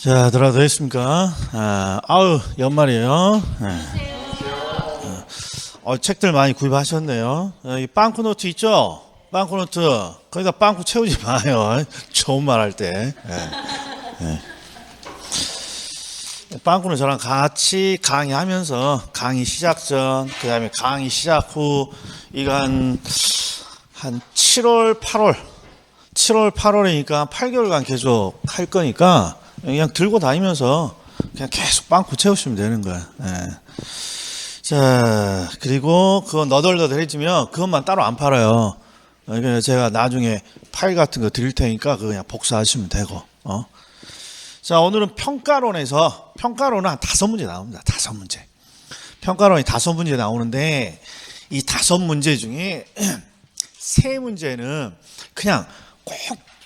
자, 들어도 됐습니까? 아우, 연말이에요. 책들 많이 구입하셨네요. 이 빵꾸노트 있죠? 빵꾸노트. 거기다 빵꾸 채우지 마요. 좋은 말 할 때. 빵꾸는 저랑 같이 강의하면서 강의 시작 전, 그 다음에 강의 시작 후, 이거 한 7월, 8월이니까 8개월간 계속 할 거니까 그냥 들고 다니면서 그냥 계속 빵꾸 채우시면 되는 거야. 자, 그리고 그거 너덜너덜해지면 그것만 따로 안 팔아요. 그러니까 제가 나중에 파일 같은 거 드릴 테니까 그거 그냥 복사하시면 되고. 자, 오늘은 평가론은 한 5문제 나옵니다. 5문제. 평가론이 5문제 나오는데 이 5문제 중에 3문제는 그냥 꼭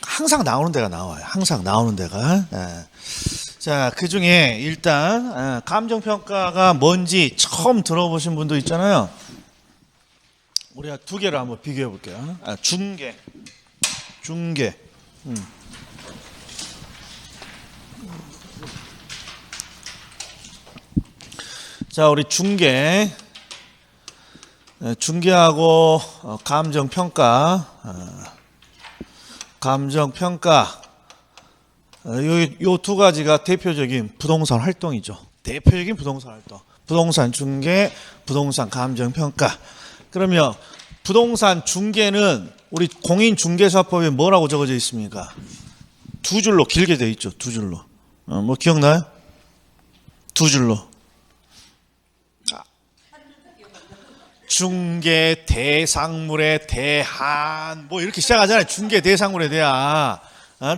항상 나오는 데가 나와요. 항상 나오는 데가. 자, 그 중에 일단 감정평가가 뭔지 처음 들어보신 분도 있잖아요. 우리가 두 개를 한번 비교해 볼게요. 중계. 자, 우리 중계하고 감정평가. 요 두 가지가 대표적인 부동산 활동이죠. 대표적인 부동산 활동. 부동산 중개, 부동산 감정평가. 그러면 부동산 중개는 우리 공인중개사법에 뭐라고 적어져 있습니까? 두 줄로 길게 되어 있죠. 두 줄로. 뭐 기억나요? 두 줄로. 중개 대상물에 대한 뭐 이렇게 시작하잖아요. 중개 대상물에 대한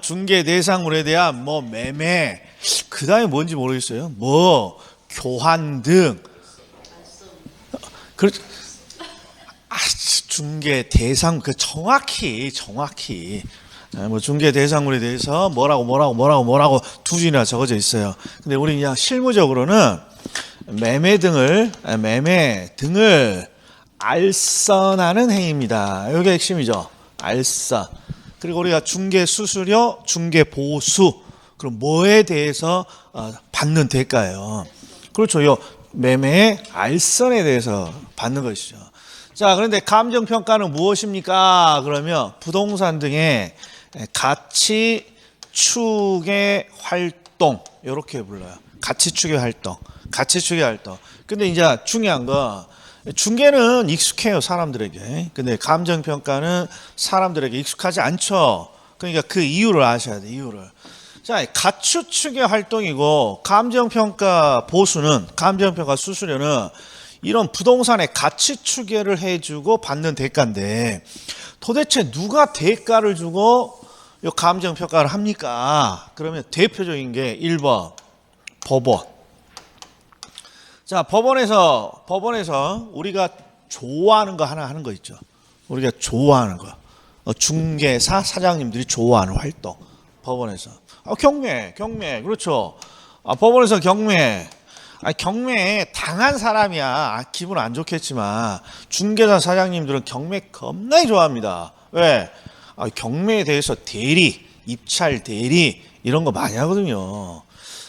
중개 대상물에 대한 뭐 매매 그 다음에 뭔지 모르겠어요. 뭐 교환 등 그렇죠. 중개 대상 그 정확히 뭐 중개 대상물에 대해서 뭐라고 두 줄이나 적어져 있어요. 근데 우리 그냥 실무적으로는 매매 등을 알선하는 행위입니다. 이게 핵심이죠. 알선. 그리고 우리가 중개 수수료, 중개 보수, 그럼 뭐에 대해서 받는 대가예요. 그렇죠. 요 매매의 알선에 대해서 받는 것이죠. 자, 그런데 감정평가는 무엇입니까? 그러면 부동산 등의 가치 추계 활동 이렇게 불러요. 가치 추계 활동. 근데 이제 중요한 거 중개는 익숙해요, 사람들에게. 근데 감정평가는 사람들에게 익숙하지 않죠. 그러니까 그 이유를 아셔야 돼, 이유를. 자, 가치 추계 활동이고 감정평가 수수료는 이런 부동산의 가치 추계를 해주고 받는 대가인데 도대체 누가 대가를 주고 이 감정평가를 합니까? 그러면 대표적인 게 1번 법원. 자, 법원에서 우리가 좋아하는 거 하나 하는 거 있죠. 우리가 좋아하는 거. 중개사 사장님들이 좋아하는 활동. 법원에서. 경매. 그렇죠. 법원에서 경매. 경매에 당한 사람이야. 기분 안 좋겠지만 중개사 사장님들은 경매 겁나게 좋아합니다. 왜? 경매에 대해서 입찰 대리 이런 거 많이 하거든요.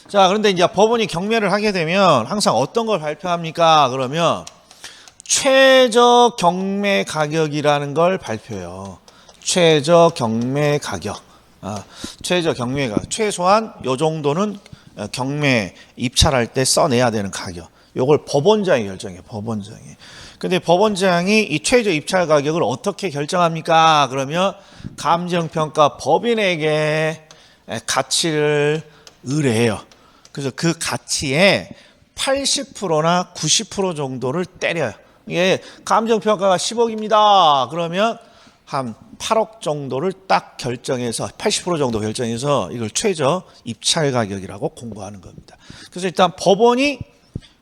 자, 그런데 이제 법원이 경매를 하게 되면 항상 어떤 걸 발표합니까? 그러면 최저 경매 가격이라는 걸 발표해요. 최저 경매 가격. 최소한 요 정도는 경매 입찰할 때 써내야 되는 가격. 요걸 법원장이 결정해요. 근데 법원장이 이 최저 입찰 가격을 어떻게 결정합니까? 그러면 감정평가 법인에게 가치를 의뢰해요. 그래서 그 가치의 80%나 90% 정도를 때려요. 이게 감정평가가 10억입니다. 그러면 한 8억 정도를 딱 결정해서 80% 정도 결정해서 이걸 최저 입찰 가격이라고 공고하는 겁니다. 그래서 일단 법원이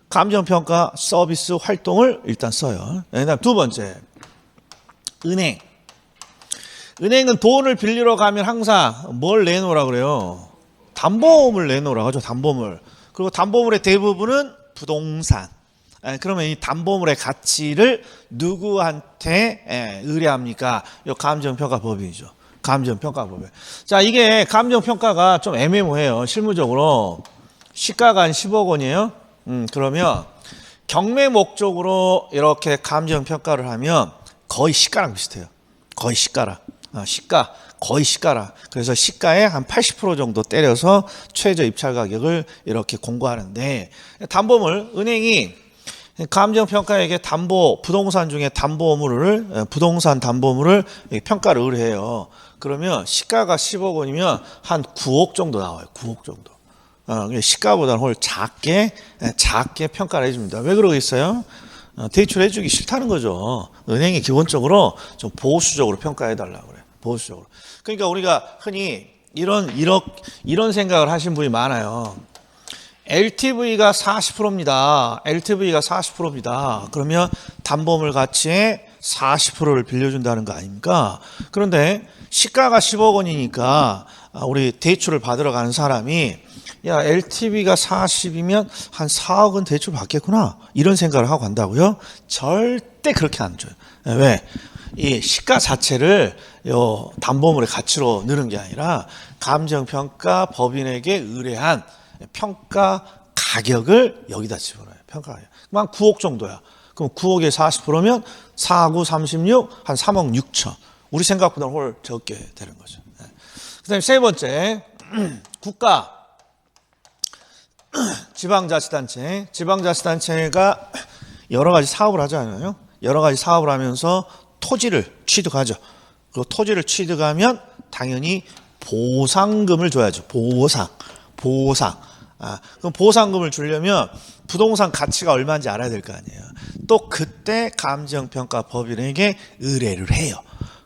감정평가 서비스 활동을 일단 써요. 그다음 두 번째, 은행은 돈을 빌리러 가면 항상 뭘 내놓으라 그래요? 담보물을 내놓으라고 하죠. 담보물. 그리고 담보물의 대부분은 부동산. 그러면 이 담보물의 가치를 누구한테 의뢰합니까? 이 감정평가 법인이죠. 감정평가법에. 자, 이게 감정평가가 좀 애매모호해요. 실무적으로. 시가가 한 10억 원이에요. 그러면 경매 목적으로 이렇게 감정평가를 하면 거의 시가랑 비슷해요. 거의 시가랑. 시가, 거의 시가라. 그래서 시가의 한 80% 정도 때려서 최저 입찰 가격을 이렇게 공고하는데, 담보물, 은행이 감정평가에게 부동산 중에 부동산 담보물을 평가를 의뢰해요. 그러면 시가가 10억 원이면 한 9억 정도 나와요. 9억 정도. 시가보다는 훨 작게 평가를 해줍니다. 왜 그러겠어요? 대출해주기 싫다는 거죠. 은행이 기본적으로 좀 보수적으로 평가해달라고 그래요. 보수적으로. 그러니까 우리가 흔히 이런 생각을 하신 분이 많아요. LTV가 40%입니다. LTV가 40%입니다. 그러면 담보물 가치의 40%를 빌려준다는 거 아닙니까? 그런데 시가가 10억 원이니까 우리 대출을 받으러 가는 사람이 야, LTV가 40이면 한 4억은 대출 받겠구나. 이런 생각을 하고 간다고요? 절대 그렇게 안 줘요. 왜? 이 시가 자체를 담보물의 가치로 넣는 게 아니라 감정평가 법인에게 의뢰한 평가 가격을 여기다 집어넣어요. 평가 가격. 그럼 한 9억 정도야. 그럼 9억에 40%면 4, 9, 36, 한 3억 6천. 우리 생각보다 훨 적게 되는 거죠. 그 다음에 세 번째, 국가. 지방자치단체가 여러 가지 사업을 하잖아요. 여러 가지 사업을 하면서 토지를 취득하죠. 그 토지를 취득하면 당연히 보상금을 줘야죠. 보상. 그럼 보상금을 주려면 부동산 가치가 얼마인지 알아야 될 거 아니에요. 또 그때 감정평가 법인에게 의뢰를 해요.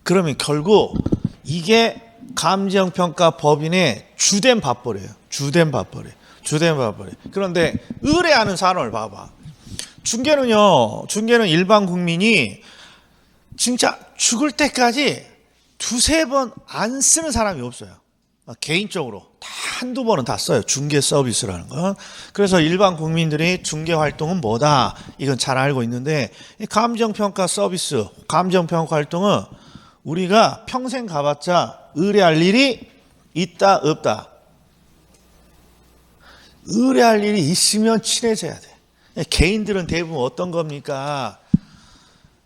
그러면 결국 이게 감정평가 법인의 주된 밥벌이에요. 주된 밥벌이. 그런데 의뢰하는 사람을 봐봐. 중개는 일반 국민이 진짜 죽을 때까지 두세 번 안 쓰는 사람이 없어요. 개인적으로 다 한두 번은 다 써요. 중개 서비스라는 건. 그래서 일반 국민들이 중개 활동은 뭐다? 이건 잘 알고 있는데, 감정평가 서비스, 감정평가 활동은 우리가 평생 가봤자 의뢰할 일이 있다 없다. 의뢰할 일이 있으면 친해져야 돼. 개인들은 대부분 어떤 겁니까?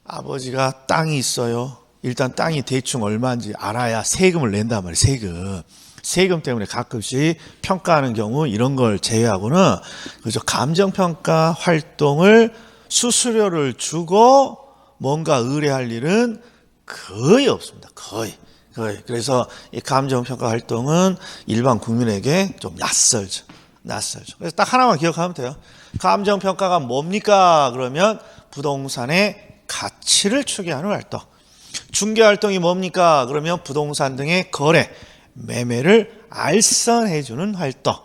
아버지가 땅이 있어요. 일단 땅이 대충 얼마인지 알아야 세금을 낸단 말이에요. 세금 때문에 가끔씩 평가하는 경우 이런 걸 제외하고는 그죠. 감정평가 활동을 수수료를 주고 뭔가 의뢰할 일은 거의 없습니다. 거의. 그래서 이 감정평가 활동은 일반 국민에게 좀 낯설죠. 그래서 딱 하나만 기억하면 돼요. 감정평가가 뭡니까? 그러면 부동산의 가치를 추계하는 활동. 중개활동이 뭡니까? 그러면 부동산 등의 거래, 매매를 알선해주는 활동.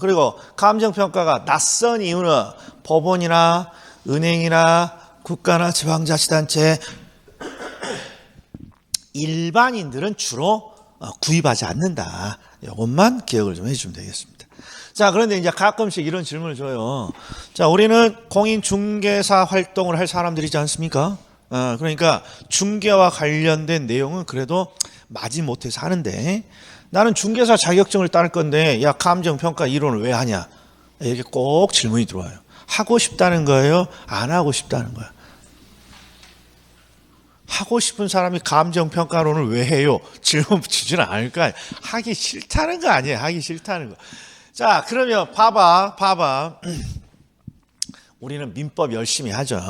그리고 감정평가가 낯선 이유는 법원이나 은행이나 국가나 지방자치단체 일반인들은 주로 구입하지 않는다. 이것만 기억을 좀 해주시면 되겠습니다. 자, 그런데 이제 가끔씩 이런 질문을 줘요. 자, 우리는 공인중개사 활동을 할 사람들이지 않습니까? 그러니까 중개와 관련된 내용은 그래도 마지못해서 하는데 나는 중개사 자격증을 딸 건데 야, 감정평가 이론을 왜 하냐? 이렇게 꼭 질문이 들어와요. 하고 싶다는 거예요? 안 하고 싶다는 거야? 하고 싶은 사람이 감정평가론을 왜 해요? 질문 붙이지는 않을 거 아니에요. 하기 싫다는 거 아니에요. 하기 싫다는 거. 자, 그러면 봐봐. 우리는 민법 열심히 하죠.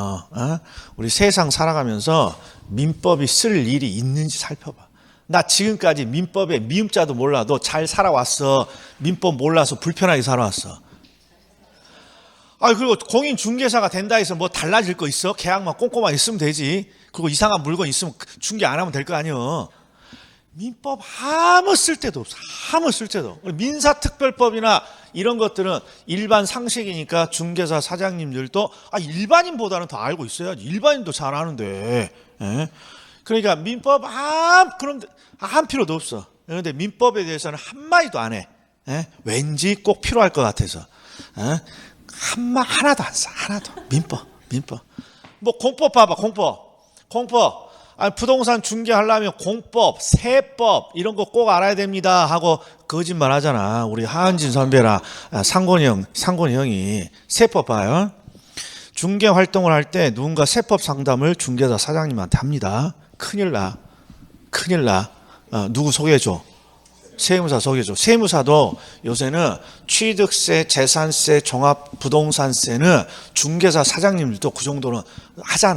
우리 세상 살아가면서 민법이 쓸 일이 있는지 살펴봐. 나 지금까지 민법의 미음자도 몰라도 잘 살아왔어. 민법 몰라서 불편하게 살아왔어. 그리고 공인중개사가 된다 해서 뭐 달라질 거 있어? 계약만 꼼꼼하게 쓰면 되지. 그리고 이상한 물건 있으면 중개 안 하면 될 거 아니에요. 민법 아무 쓸데도 없어. 아무 쓸데도. 민사특별법이나 이런 것들은 일반 상식이니까 중개사 사장님들도 일반인보다는 더 알고 있어야지. 일반인도 잘 아는데. 그러니까 민법 그럼 한 필요도 없어. 그런데 민법에 대해서는 한마디도 안 해. 왠지 꼭 필요할 것 같아서. 하나도 안 써. 하나도. 민법. 뭐 공법 봐봐. 공법. 부동산 중개하려면 공법, 세법 이런 거 꼭 알아야 됩니다 하고 거짓말 하잖아. 우리 하은진 선배랑 상곤이 형이 세법 봐요. 중개 활동을 할 때 누군가 세법 상담을 중개사 사장님한테 합니다. 큰일 나. 누구 소개해줘? 세무사 소개해줘. 세무사도 요새는 취득세, 재산세, 종합부동산세는 중개사 사장님들도 그 정도는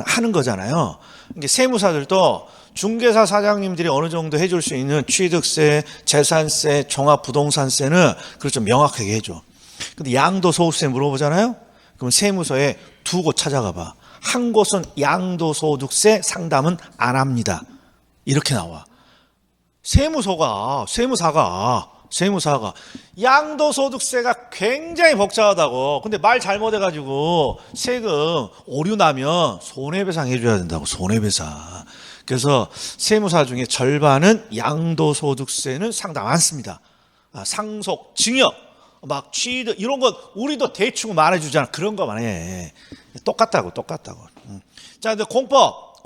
하는 거잖아요. 그러니까 세무사들도 중개사 사장님들이 어느 정도 해줄 수 있는 취득세, 재산세, 종합부동산세는 그걸 좀 명확하게 해줘. 근데 양도소득세 물어보잖아요. 그럼 세무서에 두 곳 찾아가 봐. 한 곳은 양도소득세 상담은 안 합니다. 이렇게 나와. 세무사가 양도소득세가 굉장히 복잡하다고. 근데 말 잘못해가지고 세금 오류 나면 손해배상 해줘야 된다고. 손해배상. 그래서 세무사 중에 절반은 양도소득세는 상담 안 씁니다. 상속, 증여, 막 취득 이런 건 우리도 대충 말해주잖아. 그런 거만 해. 똑같다고. 자, 근데 공법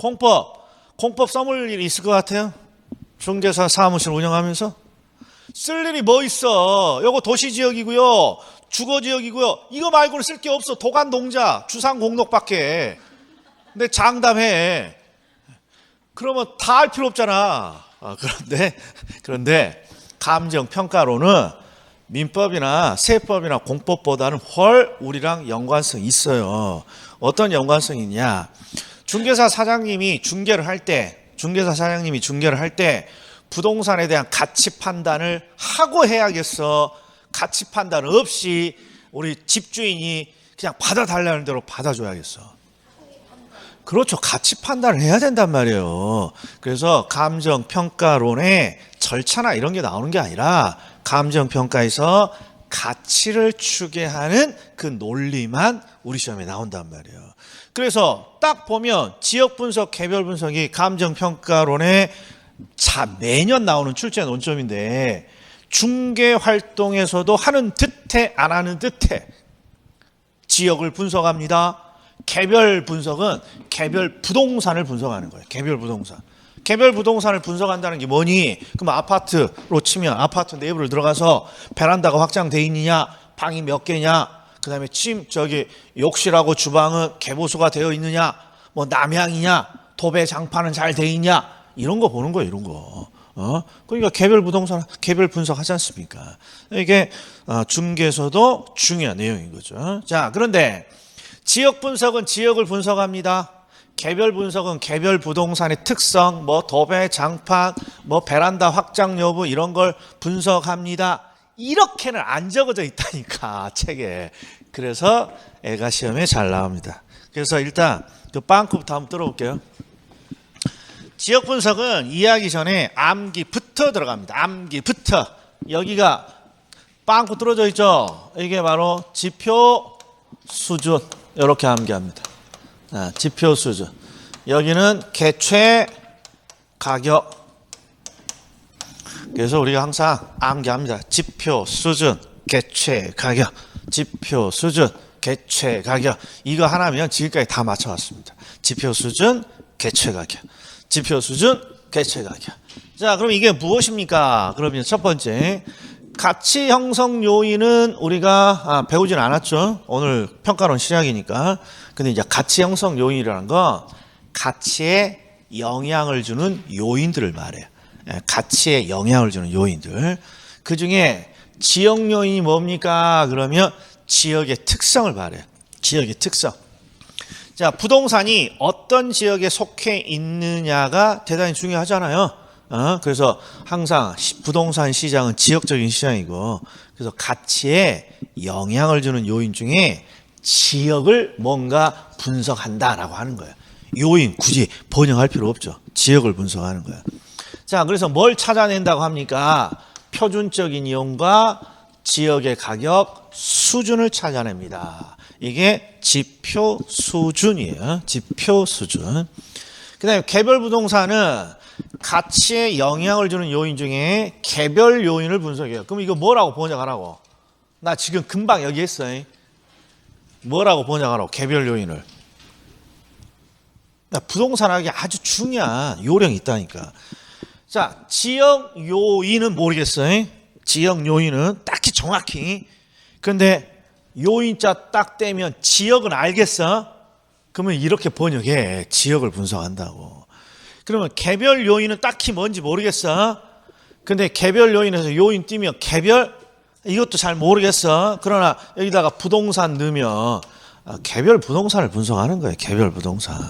써볼 일이 있을 것 같아요? 중개사 사무실 운영하면서 쓸 일이 뭐 있어? 요거 도시지역이고요, 주거지역이고요. 이거 말고는 쓸 게 없어. 도관동자, 주상공록밖에. 근데 장담해. 그러면 다 할 필요 없잖아. 그런데 감정평가로는 민법이나 세법이나 공법보다는 훨 우리랑 연관성이 있어요. 어떤 연관성이 있냐? 중개사 사장님이 중개를 할 때 부동산에 대한 가치 판단을 하고 해야겠어. 가치 판단 없이 우리 집주인이 그냥 받아달라는 대로 받아줘야겠어. 그렇죠. 가치 판단을 해야 된단 말이에요. 그래서 감정평가론의 절차나 이런 게 나오는 게 아니라 감정평가에서 가치를 추계하는 그 논리만 우리 시험에 나온단 말이에요. 그래서 딱 보면 지역분석, 개별분석이 감정평가론에 매년 나오는 출제 논점인데, 중개활동에서도 하는 듯해 안 하는 듯해 지역을 분석합니다. 개별 분석은 개별 부동산을 분석하는 거예요. 개별 부동산을 분석한다는 게 뭐니? 그럼 아파트로 치면 아파트 내부를 들어가서 베란다가 확장돼 있느냐, 방이 몇 개냐, 그다음에 욕실하고 주방은 개보수가 되어 있느냐, 뭐 남향이냐, 도배 장판은 잘 돼 있냐, 이런 거 보는 거예요. 이런 거. 그러니까 개별 분석하지 않습니까? 이게 중개에서도 중요한 내용인 거죠. 자, 그런데 지역 분석은 지역을 분석합니다. 개별 분석은 개별 부동산의 특성, 뭐 도배, 장판, 뭐 베란다 확장 여부 이런 걸 분석합니다. 이렇게는 안 적어져 있다니까, 책에. 그래서 애가 시험에 잘 나옵니다. 그래서 일단 그 빵꾸부터 한번 뚫어볼게요. 지역 분석은 이해하기 전에 암기부터 들어갑니다. 암기부터. 여기가 빵꾸 뚫어져 있죠? 이게 바로 지표 수준. 이렇게 암기합니다. 지표 수준. 여기는 개최 가격. 그래서 우리가 항상 암기합니다. 지표 수준, 개최 가격. 지표 수준, 개최 가격. 이거 하나면 지금까지 다 맞춰왔습니다. 지표 수준, 개최 가격. 지표 수준, 개최 가격. 자, 그럼 이게 무엇입니까? 그러면 첫 번째, 가치 형성 요인은 우리가 배우진 않았죠. 오늘 평가론 시작이니까. 근데 이제 가치 형성 요인이라는 건 가치에 영향을 주는 요인들을 말해요. 가치에 영향을 주는 요인들. 그 중에 지역 요인이 뭡니까? 그러면 지역의 특성을 말해요. 지역의 특성. 자, 부동산이 어떤 지역에 속해 있느냐가 대단히 중요하잖아요. 그래서 항상 부동산 시장은 지역적인 시장이고, 그래서 가치에 영향을 주는 요인 중에 지역을 뭔가 분석한다라고 하는 거예요. 요인 굳이 번역할 필요 없죠. 지역을 분석하는 거예요. 자, 그래서 뭘 찾아낸다고 합니까? 표준적인 이용과 지역의 가격 수준을 찾아냅니다. 이게 지표 수준이에요. 지표 수준. 그 다음에 개별 부동산은 가치에 영향을 주는 요인 중에 개별 요인을 분석해요. 그럼 이거 뭐라고 번역하라고? 나 지금 금방 여기 했어. 뭐라고 번역하라고? 개별 요인을. 부동산학이 아주 중요한 요령이 있다니까. 자, 지역 요인은 모르겠어요. 지역 요인은 딱히 정확히. 근데 요인자 딱 떼면 지역은 알겠어? 그러면 이렇게 번역해. 지역을 분석한다고. 그러면 개별 요인은 딱히 뭔지 모르겠어? 근데 개별 요인에서 요인 띄면 개별? 이것도 잘 모르겠어. 그러나 여기다가 부동산 넣으면 개별 부동산을 분석하는 거예요. 개별 부동산.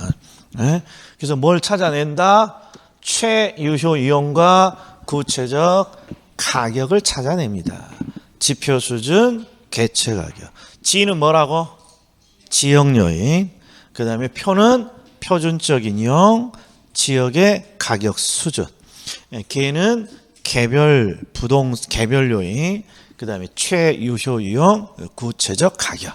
네? 그래서 뭘 찾아낸다? 최유효 이용과 구체적 가격을 찾아냅니다. 지표 수준, 개체 가격. 지는 뭐라고? 지역 요인. 그 다음에 표는 표준적인 이용, 지역의 가격 수준. 개는 개별 요인. 그 다음에 최유효 이용, 구체적 가격.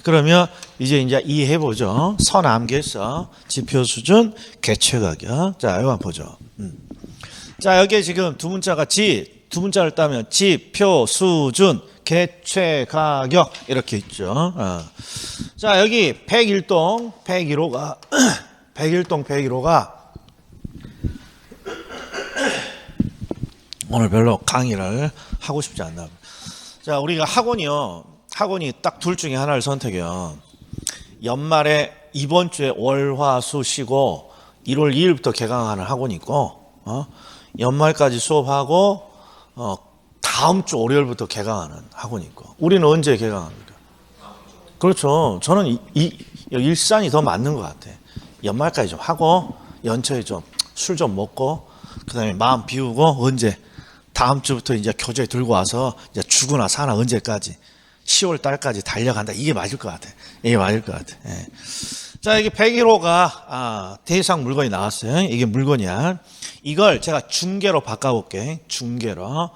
그러면 이제 이해해보죠. 서남계에서 지표 수준, 개체 가격. 자, 이거 한번 보죠. 자, 여기에 지금 두 문자가 두 문자를 따면 지표 수준, 개체 가격 이렇게 있죠. 자, 여기 101동 101호가 101동 오늘 별로 강의를 하고 싶지 않나. 자, 우리가 학원이 딱 둘 중에 하나를 선택해요. 연말에 이번 주에 월, 화, 수 쉬고 1월 2일부터 개강하는 학원이 있고, 연말까지 수업하고 다음 주 월요일부터 개강하는 학원이 있고. 우리는 언제 개강합니까? 그렇죠. 저는 일산이 더 맞는 것 같아. 연말까지 좀 하고 연초에 좀 술 좀 먹고 그다음에 마음 비우고 언제 다음 주부터 이제 교재 들고 와서 이제 죽으나 사나 언제까지 10월 달까지 달려간다. 이게 맞을 것 같아. 이게 맞을 것 같아. 예. 자, 여기 101호가 대상 물건이 나왔어요. 이게 물건이야. 이걸 제가 중개로 바꿔볼게. 중개로.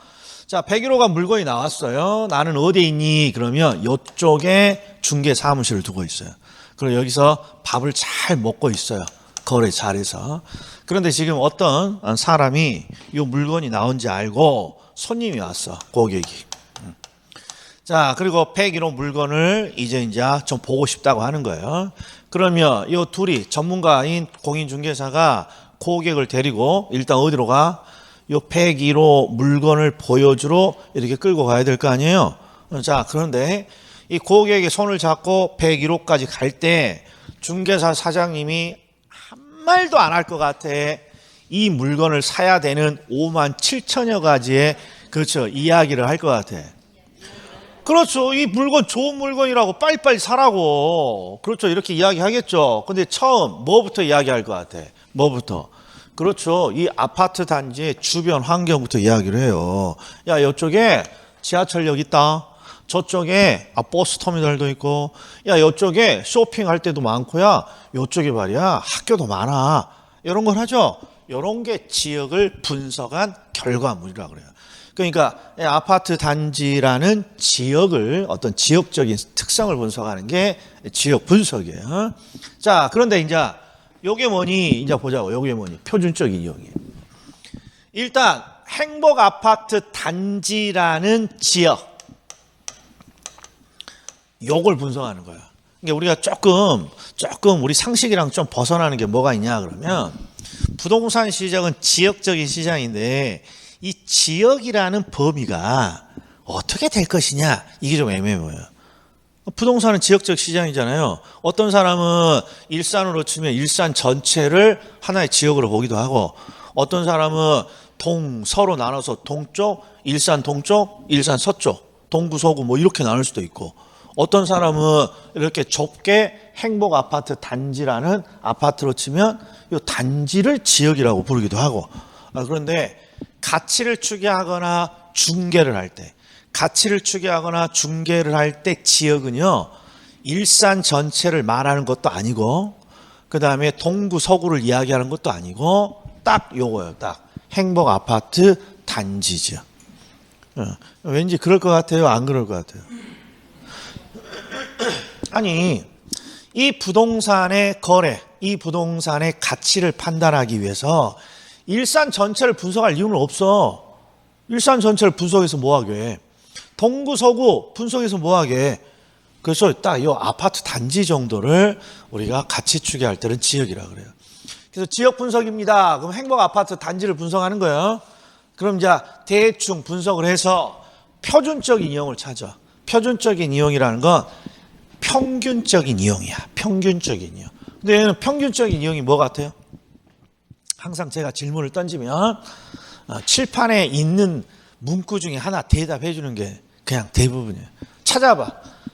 자, 101호가 물건이 나왔어요. 나는 어디에 있니? 그러면 이쪽에 중개 사무실을 두고 있어요. 그리고 여기서 밥을 잘 먹고 있어요. 거래 잘해서. 그런데 지금 어떤 사람이 이 물건이 나온지 알고 손님이 왔어. 고객이. 자, 그리고 101호 물건을 이제 좀 보고 싶다고 하는 거예요. 그러면 이 둘이 전문가인 공인중개사가 고객을 데리고 일단 어디로 가? 이 101호 물건을 보여주러 이렇게 끌고 가야 될 거 아니에요? 자, 그런데 이 고객의 손을 잡고 101호까지 갈 때 중개사 사장님이 한 말도 안 할 것 같아. 이 물건을 사야 되는 5만 7천여 가지의 그렇죠. 이야기를 할 것 같아. 그렇죠. 이 물건 좋은 물건이라고 빨리빨리 사라고. 그렇죠. 이렇게 이야기하겠죠. 근데 처음 뭐부터 이야기할 것 같아? 뭐부터? 그렇죠. 이 아파트 단지의 주변 환경부터 이야기를 해요. 야, 이쪽에 지하철역 있다. 저쪽에 버스터미널도 있고, 야, 이쪽에 쇼핑할 때도 많고야. 이쪽에 말이야 학교도 많아. 이런 걸 하죠. 이런 게 지역을 분석한 결과물이라고 그래요. 그러니까 아파트 단지라는 지역을 어떤 지역적인 특성을 분석하는 게 지역 분석이에요. 자, 그런데 요게 뭐니? 보자고. 요게 뭐니? 표준적인 이용이에요. 일단 행복 아파트 단지라는 지역. 요걸 분석하는 거야. 그러니까 우리가 조금 우리 상식이랑 좀 벗어나는 게 뭐가 있냐 그러면 부동산 시장은 지역적인 시장인데 이 지역이라는 범위가 어떻게 될 것이냐 이게 좀 애매해요. 부동산은 지역적 시장이잖아요. 어떤 사람은 일산으로 치면 일산 전체를 하나의 지역으로 보기도 하고 어떤 사람은 서로 나눠서 동쪽, 일산 동쪽, 일산 서쪽, 동구, 서구 뭐 이렇게 나눌 수도 있고 어떤 사람은 이렇게 좁게 행복 아파트 단지라는 아파트로 치면 이 단지를 지역이라고 부르기도 하고 그런데 가치를 추계하거나 중개를 할 때 지역은요 일산 전체를 말하는 것도 아니고 그 다음에 동구 서구를 이야기하는 것도 아니고 딱 요거예요. 딱 행복 아파트 단지죠. 왠지 그럴 것 같아요? 안 그럴 것 같아요? 아니 이 부동산의 거래, 이 부동산의 가치를 판단하기 위해서 일산 전체를 분석할 이유는 없어. 일산 전체를 분석해서 뭐하게? 동구 서구 분석해서 뭐하게? 그래서 딱 이 아파트 단지 정도를 우리가 가치 추계할 때는 지역이라고 그래요. 그래서 지역 분석입니다. 그럼 행복 아파트 단지를 분석하는 거예요. 그럼 이제 대충 분석을 해서 표준적인 이용을 찾아. 표준적인 이용이라는 건 평균적인 이용이야. 평균적인 이용. 근데 얘는 평균적인 이용이 뭐 같아요? 항상 제가 질문을 던지면 칠판에 있는 문구 중에 하나 대답해 주는 게 그냥 대부분이에요. 찾아봐.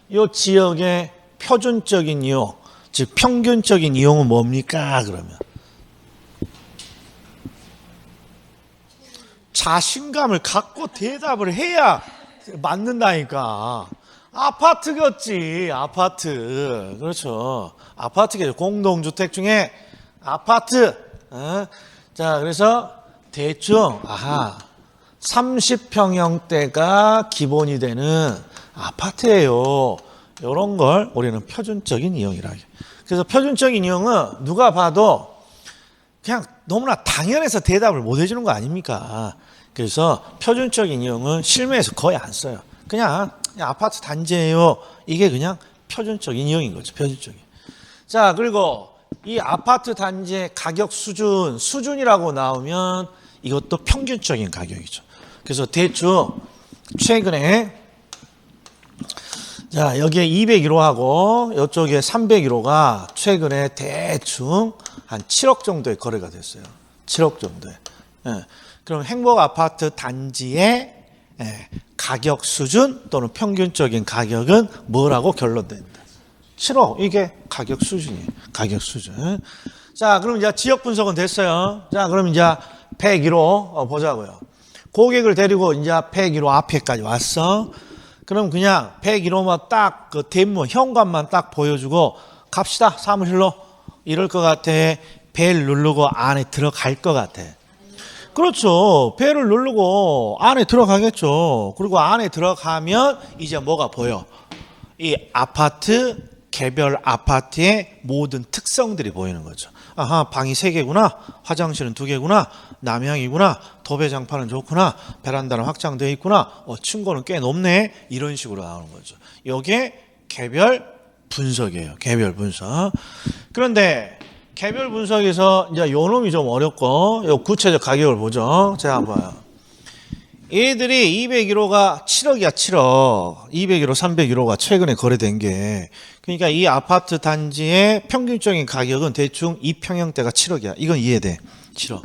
이 지역의 표준적인 이용, 즉 평균적인 이용은 뭡니까? 그러면 자신감을 갖고 대답을 해야 맞는다니까. 아파트겠지. 아파트. 그렇죠. 아파트겠죠. 공동주택 중에 아파트. 자, 그래서 대충 30평형대가 기본이 되는 아파트예요. 이런 걸 우리는 표준적인 이용이라고 해요. 그래서 표준적인 이용은 누가 봐도 그냥 너무나 당연해서 대답을 못 해주는 거 아닙니까? 그래서 표준적인 이용은 실무에서 거의 안 써요. 그냥 아파트 단지예요. 이게 그냥 표준적인 이용인 거죠. 표준적인. 자, 그리고 이 아파트 단지의 가격 수준이라고 나오면 이것도 평균적인 가격이죠. 그래서 대충 최근에 자, 여기에 201호하고 이쪽에 301호가 최근에 대충 한 7억 정도의 거래가 됐어요. 7억 정도에. 그럼 행복 아파트 단지의 가격 수준 또는 평균적인 가격은 뭐라고 결론된다. 7억. 이게 가격 수준이에요. 가격 수준. 자, 그럼 이제 지역 분석은 됐어요. 자, 그럼 이제 101호 보자고요. 고객을 데리고 이제 101호 앞에까지 왔어. 그럼 그냥 101호만 딱 그 대문 현관만 딱 보여주고 갑시다 사무실로 이럴 것 같아. 벨 누르고 안에 들어갈 것 같아. 그렇죠. 벨을 누르고 안에 들어가겠죠. 그리고 안에 들어가면 이제 뭐가 보여? 이 아파트 개별 아파트의 모든 특성들이 보이는 거죠. 아하, 방이 3개구나. 화장실은 2개구나. 남향이구나. 도배장판은 좋구나. 베란다는 확장되어 있구나. 층고는 꽤 높네. 이런 식으로 나오는 거죠. 이게 개별 분석이에요. 개별 분석. 그런데 개별 분석에서 이제 요 놈이 좀 어렵고 요 구체적 가격을 보죠. 제가 한번 봐요. 얘들이 201호가 7억이야. 7억. 201호, 301호가 최근에 거래된 게 그러니까 이 아파트 단지의 평균적인 가격은 대충 2평형대가 7억이야. 이건 이해돼. 7억.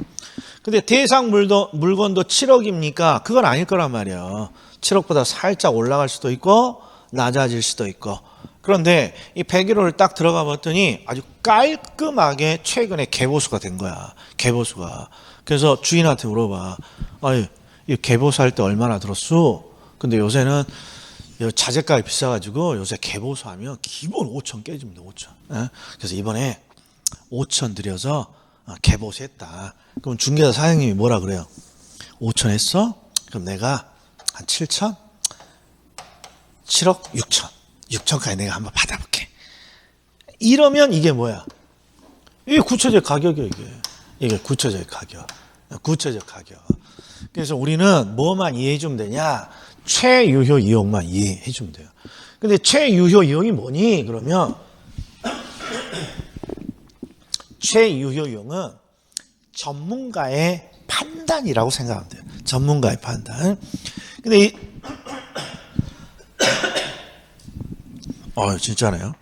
근데 대상 물건도 7억입니까? 그건 아닐 거란 말이야. 7억보다 살짝 올라갈 수도 있고 낮아질 수도 있고. 그런데 이 101호를 딱 들어가 봤더니 아주 깔끔하게 최근에 개보수가 된 거야. 개보수가. 그래서 주인한테 물어봐. 아유, 이 개보수 할 때 얼마나 들었어? 근데 요새는 자재값이 비싸가지고 요새 개보수 하면 기본 5천 깨집니다. 5천. 그래서 이번에 5천 들여서 개보수 했다. 그럼 중개사 사장님이 뭐라 그래요? 5천 했어? 그럼 내가 한 7천? 7억 6천. 6천까지 내가 한번 받아볼게. 이러면 이게 뭐야? 이게 구체적 가격이야, 이게. 이게 구체적 가격. 구체적 가격. 그래서 우리는 뭐만 이해해주면 되냐? 최유효 이용만 이해해주면 돼요. 근데 최유효 이용이 뭐니? 그러면 최유효 이용은 전문가의 판단이라고 생각하면 돼요. 전문가의 판단. 근데 진짜네요.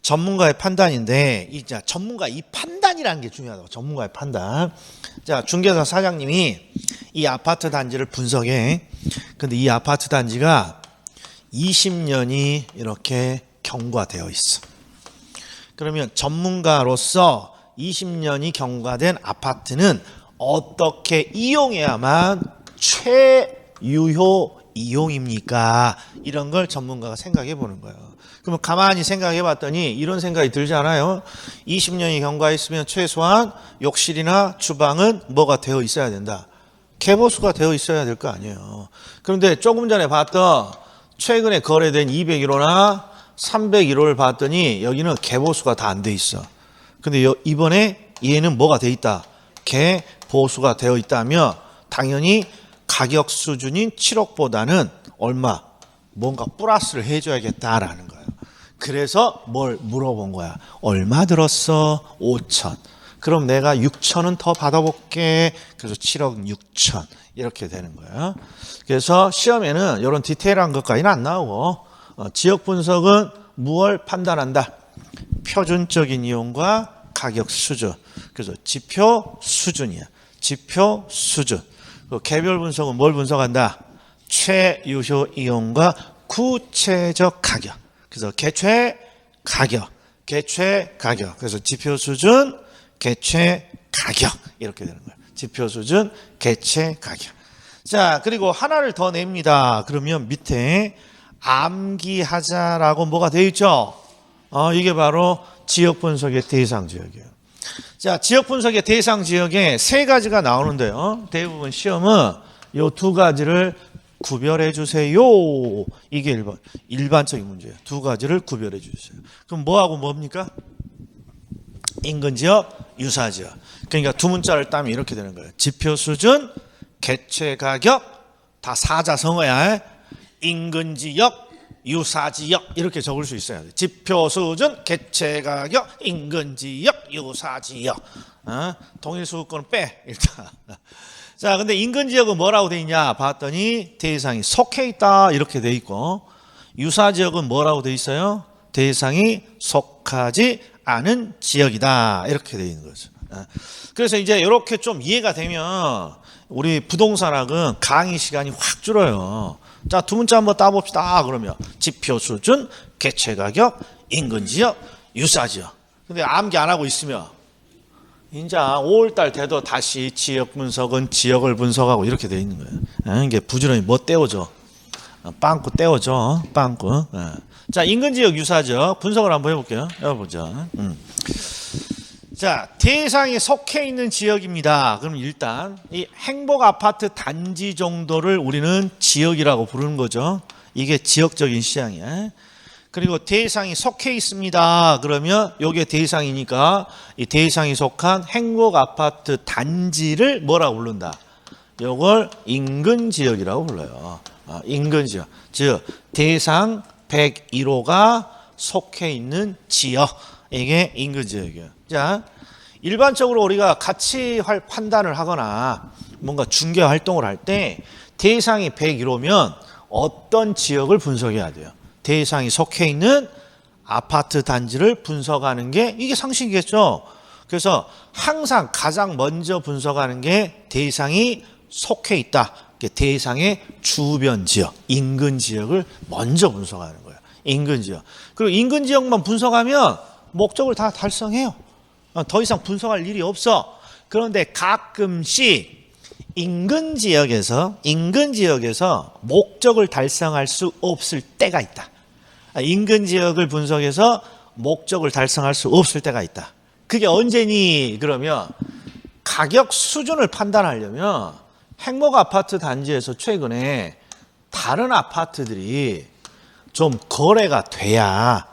전문가의 판단인데, 전문가 이 판단이라는 게 중요하다고. 전문가의 판단. 자, 중개사 사장님이 이 아파트 단지를 분석해. 근데 이 아파트 단지가 20년이 이렇게 경과되어 있어. 그러면 전문가로서 20년이 경과된 아파트는 어떻게 이용해야만 최유효 이용입니까? 이런 걸 전문가가 생각해 보는 거예요. 그러면 가만히 생각해 봤더니 이런 생각이 들지 않아요? 20년이 경과했으면 최소한 욕실이나 주방은 뭐가 되어 있어야 된다. 개보수가 되어 있어야 될 거 아니에요. 그런데 조금 전에 봤던 최근에 거래된 201호나 301호를 봤더니 여기는 개보수가 다 안 돼 있어. 근데 이번에 얘는 뭐가 돼 있다? 개보수가 되어 있다면 당연히 가격 수준인 7억보다는 얼마? 뭔가 플러스를 해줘야겠다라는 거예요. 그래서 뭘 물어본 거야. 얼마 들었어? 5천. 그럼 내가 6천은 더 받아볼게. 그래서 7억 6천 이렇게 되는 거예요. 그래서 시험에는 이런 디테일한 것까지는 안 나오고 지역 분석은 무엇을 판단한다? 표준적인 이용과 가격 수준. 그래서 지표 수준이야. 지표 수준. 개별 분석은 뭘 분석한다? 최유효 이용과 구체적 가격. 그래서 개최 가격, 개최 가격. 그래서 지표 수준, 개최 가격 이렇게 되는 거예요. 지표 수준, 개최 가격. 자, 그리고 하나를 더 냅니다. 그러면 밑에 암기하자라고 뭐가 되어 있죠? 이게 바로 지역 분석의 대상 지역이에요. 자, 지역 분석의 대상 지역에 세 가지가 나오는데요. 대부분 시험은 이 두 가지를 구별해 주세요. 이게 일반적인 문제예요. 두 가지를 구별해 주세요. 그럼 뭐하고 뭡니까? 인근 지역, 유사 지역. 그러니까 두 문자를 따면 이렇게 되는 거예요. 지표 수준, 개최 가격, 다 사자성어야. 인근 지역, 유사 지역 이렇게 적을 수 있어야 돼. 지표 수준, 개최 가격, 인근 지역, 유사 지역. 동일 수거는 빼 일단. 자, 근데 인근 지역은 뭐라고 돼 있냐? 봤더니 대상이 속해 있다 이렇게 돼 있고, 유사 지역은 뭐라고 돼 있어요? 대상이 속하지 않은 지역이다 이렇게 돼 있는 거죠. 그래서 이제 이렇게 좀 이해가 되면 우리 부동산학은 강의 시간이 확 줄어요. 자, 두 문자 한번 따봅시다. 그러면 지표 수준, 개최 가격, 인근 지역, 유사 지역. 근데 암기 안 하고 있으면 이제 5월달 돼도 다시 지역 분석은 지역을 분석하고 이렇게 돼 있는 거예요. 이게 부지런히 뭐 떼어줘? 빵꾸 떼어줘. 빵꾸. 자, 인근 지역, 유사 지역 분석을 한번 해볼게요. 해보자. 자, 대상이 속해 있는 지역입니다. 그럼 일단 이 행복 아파트 단지 정도를 우리는 지역이라고 부르는 거죠. 이게 지역적인 시향이야. 그리고 대상이 속해 있습니다. 그러면 이게 대상이니까 이 대상이 속한 행복 아파트 단지를 뭐라고 부른다? 이걸 인근 지역이라고 불러요. 인근 지역. 즉 대상 101호가 속해 있는 지역. 이게 인근 지역이에요. 자, 일반적으로 우리가 가치 판단을 하거나 뭔가 중개 활동을 할 때 대상이 101호면 어떤 지역을 분석해야 돼요? 대상이 속해 있는 아파트 단지를 분석하는 게 이게 상식이겠죠. 그래서 항상 가장 먼저 분석하는 게 대상이 속해 있다. 대상의 주변 지역, 인근 지역을 먼저 분석하는 거예요. 인근 지역. 그리고 인근 지역만 분석하면 목적을 다 달성해요. 더 이상 분석할 일이 없어. 그런데 가끔씩 인근 지역에서 목적을 달성할 수 없을 때가 있다. 인근 지역을 분석해서 목적을 달성할 수 없을 때가 있다. 그게 언제니? 그러면 가격 수준을 판단하려면 행복 아파트 단지에서 최근에 다른 아파트들이 좀 거래가 돼야,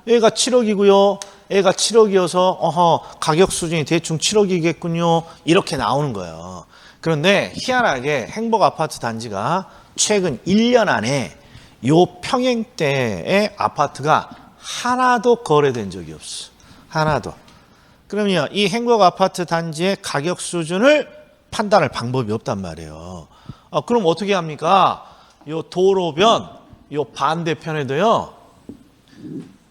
얘가 7억이고요. 얘가 7억이어서 가격 수준이 대충 7억이겠군요. 이렇게 나오는 거예요. 그런데 희한하게 행복 아파트 단지가 최근 1년 안에 요 평행대의 아파트가 하나도 거래된 적이 없어. 하나도. 그러면 이 행복 아파트 단지의 가격 수준을 판단할 방법이 없단 말이에요. 그럼 어떻게 합니까? 요 도로변, 요 반대편에도요,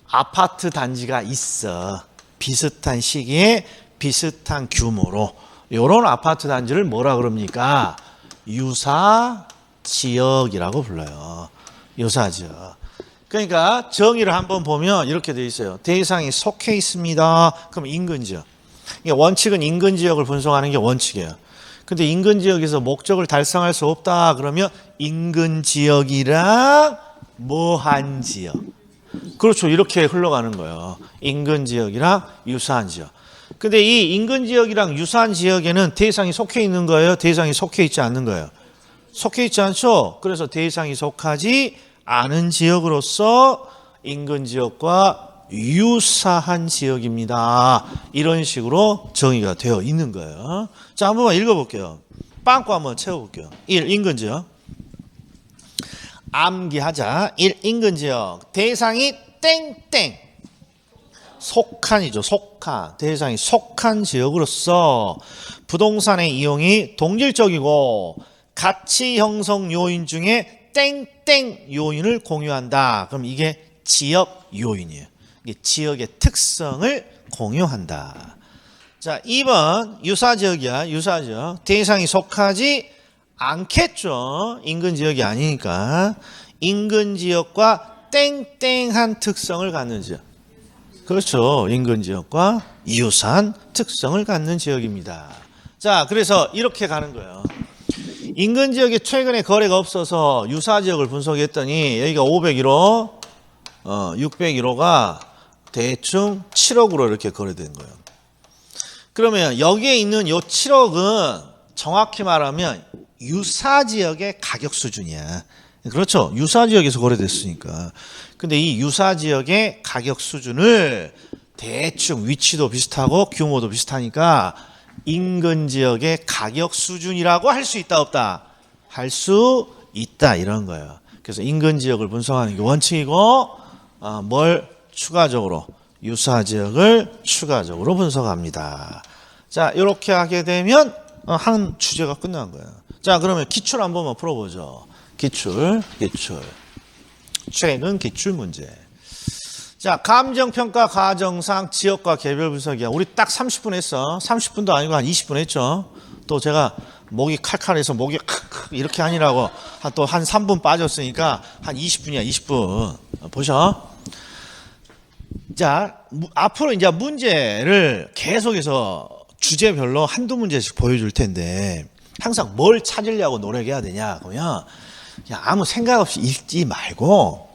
아파트 단지가 있어. 비슷한 시기에 비슷한 규모로. 요런 아파트 단지를 뭐라 그럽니까? 유사 지역이라고 불러요. 유사 지역. 그러니까 정의를 한번 보면 이렇게 돼 있어요. 대상이 속해 있습니다. 그럼 인근 지역. 원칙은 인근 지역을 분석하는 게 원칙이에요. 근데 인근 지역에서 목적을 달성할 수 없다. 그러면 인근 지역이랑 뭐한 지역. 그렇죠. 이렇게 흘러가는 거예요. 인근 지역이랑 유사한 지역. 근데 이 인근 지역이랑 유사한 지역에는 대상이 속해 있는 거예요? 대상이 속해 있지 않는 거예요? 속해 있지 않죠? 그래서 대상이 속하지 않은 지역으로서 인근 지역과 유사한 지역입니다. 이런 식으로 정의가 되어 있는 거예요. 자, 한 번만 읽어볼게요. 빵꾸 한번 채워볼게요. 1. 인근 지역. 암기하자. 1. 인근 지역. 대상이 땡땡 속한이죠. 속한. 대상이 속한 지역으로서 부동산의 이용이 동질적이고 가치 형성 요인 중에 땡땡 요인을 공유한다. 그럼 이게 지역 요인이에요. 이게 지역의 특성을 공유한다. 자, 2번 유사지역이야. 유사지역. 대상이 속하지 않겠죠. 인근 지역이 아니니까. 인근 지역과 땡땡한 특성을 갖는 지역. 그렇죠. 인근 지역과 유사한 특성을 갖는 지역입니다. 자, 그래서 이렇게 가는 거예요. 인근 지역에 최근에 거래가 없어서 유사지역을 분석했더니 여기가 501호, 601호가 대충 7억으로 이렇게 거래된 거예요. 그러면 여기에 있는 요 7억은 정확히 말하면 유사지역의 가격 수준이야. 그렇죠. 유사지역에서 거래됐으니까. 근데 이 유사지역의 가격 수준을 대충 위치도 비슷하고 규모도 비슷하니까 인근 지역의 가격 수준이라고 할 수 있다 없다? 할 수 있다 이런 거예요. 그래서 인근 지역을 분석하는 게 원칙이고 뭘 추가적으로 유사지역을 추가적으로 분석합니다. 자, 이렇게 하게 되면 한 주제가 끝난 거예요. 자, 그러면 기출 한 번만 풀어보죠. 기출. 최근 기출 문제. 자, 감정평가 과정상 지역과 개별 분석이야. 우리 딱 30분 했어. 30분도 아니고 한 20분 했죠. 또 제가 목이 칼칼해서 목이 이렇게 하니라고 또 한 3분 빠졌으니까 한 20분이야, 20분. 보셔. 자, 앞으로 이제 문제를 계속해서 주제별로 한두 문제씩 보여줄 텐데 항상 뭘 찾으려고 노력해야 되냐 그러면 그냥 아무 생각 없이 읽지 말고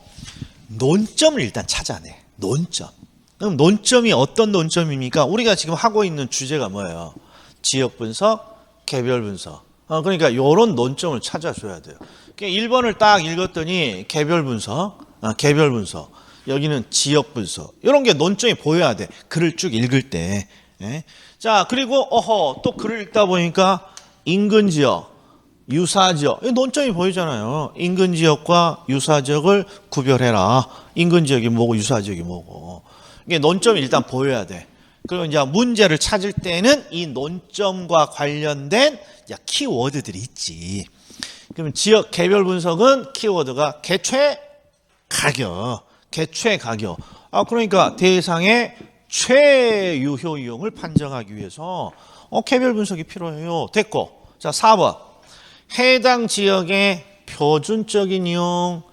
논점을 일단 찾아내. 논점. 그럼 논점이 어떤 논점입니까? 우리가 지금 하고 있는 주제가 뭐예요? 지역 분석, 개별 분석. 그러니까 이런 논점을 찾아줘야 돼요. 1번을 딱 읽었더니 개별 분석, 개별 분석. 여기는 지역 분석. 이런 게 논점이 보여야 돼. 글을 쭉 읽을 때. 예? 자, 그리고 또 글을 읽다 보니까 인근 지역, 유사 지역. 논점이 보이잖아요. 인근 지역과 유사 지역을 구별해라. 인근 지역이 뭐고 유사 지역이 뭐고. 이게 논점이 일단 보여야 돼. 그리고 이제 문제를 찾을 때는 이 논점과 관련된 키워드들이 있지. 그러면 지역 개별 분석은 키워드가 개최 가격. 개최 가격. 그러니까 대상의 최유효 이용을 판정하기 위해서 개별 분석이 필요해요. 됐고. 자, 4번. 해당 지역의 표준적인 이용.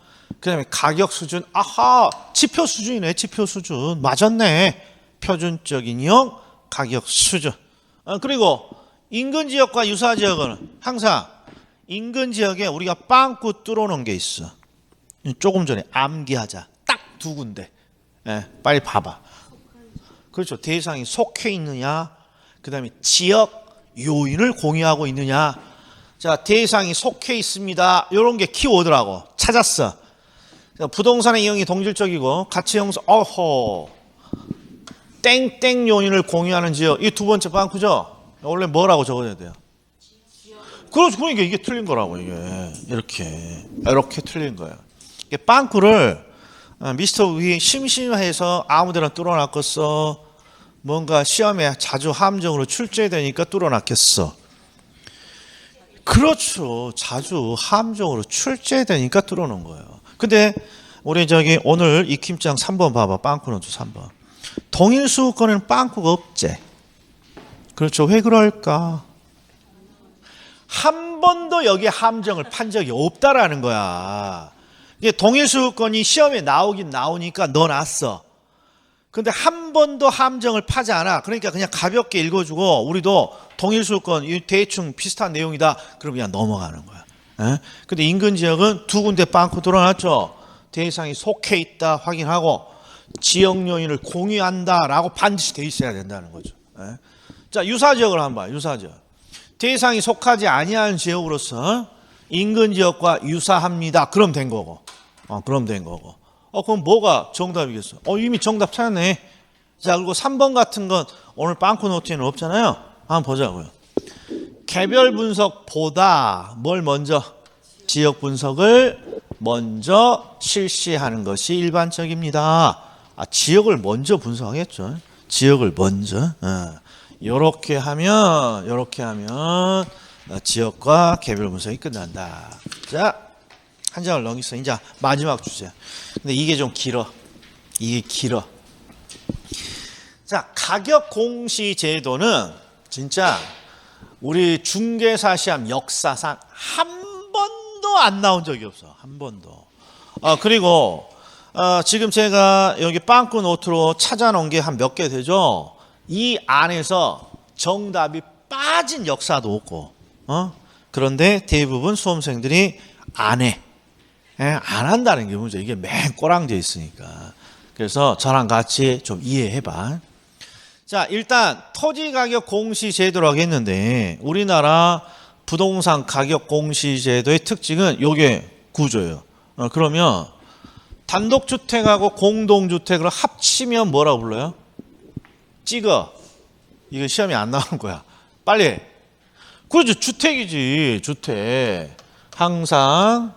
그다음에 가격 수준. 아하, 지표 수준이네. 지표 수준. 맞았네. 표준적인 이용, 가격 수준. 그리고 인근 지역과 유사 지역은 항상 인근 지역에 우리가 빵꾸 뚫어놓은 게 있어. 조금 전에 암기하자. 딱 두 군데. 빨리 봐봐. 그렇죠. 대상이 속해 있느냐. 그 다음에 지역 요인을 공유하고 있느냐. 자, 대상이 속해 있습니다. 이런 게 키워드라고. 찾았어. 부동산의 이용이 동질적이고 가치 형성. 땡땡 요인을 공유하는 지역. 이 두 번째 빵꾸죠. 원래 뭐라고 적어야 돼요? 그렇죠. 그러니까 이게 틀린 거라고. 이게 이렇게 틀린 거예요. 이게 빵꾸를 미스터 위 심심해서 아무데나 뚫어놨겠어. 뭔가 시험에 자주 함정으로 출제되니까 뚫어놨겠어. 그렇죠. 자주 함정으로 출제되니까 뚫어놓은 거예요. 근데 우리 오늘 익힘장 3번 봐봐. 빵꾸는 또 3번. 동일수거는 빵꾸가 없제. 그렇죠. 왜 그럴까? 한 번도 여기에 함정을 판 적이 없다라는 거야. 이게 동일수건이 시험에 나오긴 나오니까 넣어놨어. 근데 한 번도 함정을 파지 않아. 그러니까 그냥 가볍게 읽어주고 우리도 동일수건 대충 비슷한 내용이다. 그럼 그냥 넘어가는 거야. 근데 인근 지역은 두 군데 빵꾸 들어놨죠. 대상이 속해 있다 확인하고 지역 요인을 공유한다라고 반드시 돼 있어야 된다는 거죠. 자, 유사 지역을 한번 봐요. 유사 지역. 대상이 속하지 아니하는 지역으로서 인근 지역과 유사합니다. 그럼 된 거고. 그럼 된 거고. 그럼 뭐가 정답이겠어? 이미 정답 찾았네. 자, 그리고 3번 같은 건 오늘 빵꾸 노트에는 없잖아요. 한번 보자고요. 개별 분석보다 뭘 먼저? 지역 분석을 먼저 실시하는 것이 일반적입니다. 지역을 먼저 분석하겠죠. 지역을 먼저. 요렇게 하면 지역과 개별 분석이 끝난다. 자, 한 장을 넘겼어. 이제 마지막 주제. 근데 이게 좀 길어. 이게 길어. 자, 가격 공시 제도는 진짜 우리 중개사 시험 역사상 한 번도 안 나온 적이 없어. 한 번도. 그리고 지금 제가 여기 빵꾸 노트로 찾아놓은 게 한 몇 개 되죠. 이 안에서 정답이 빠진 역사도 없고, 그런데 대부분 수험생들이 안 해. 안 한다는 게 문제. 이게 맨 꼬랑져 있으니까. 그래서 저랑 같이 좀 이해해봐. 자, 일단 토지 가격 공시 제도라고 했는데 우리나라 부동산 가격 공시 제도의 특징은 요게 구조예요. 그러면 단독주택하고 공동주택을 합치면 뭐라고 불러요? 찍어. 이거 시험이 안 나오는 거야. 빨리 해. 그렇죠. 주택이지. 주택. 항상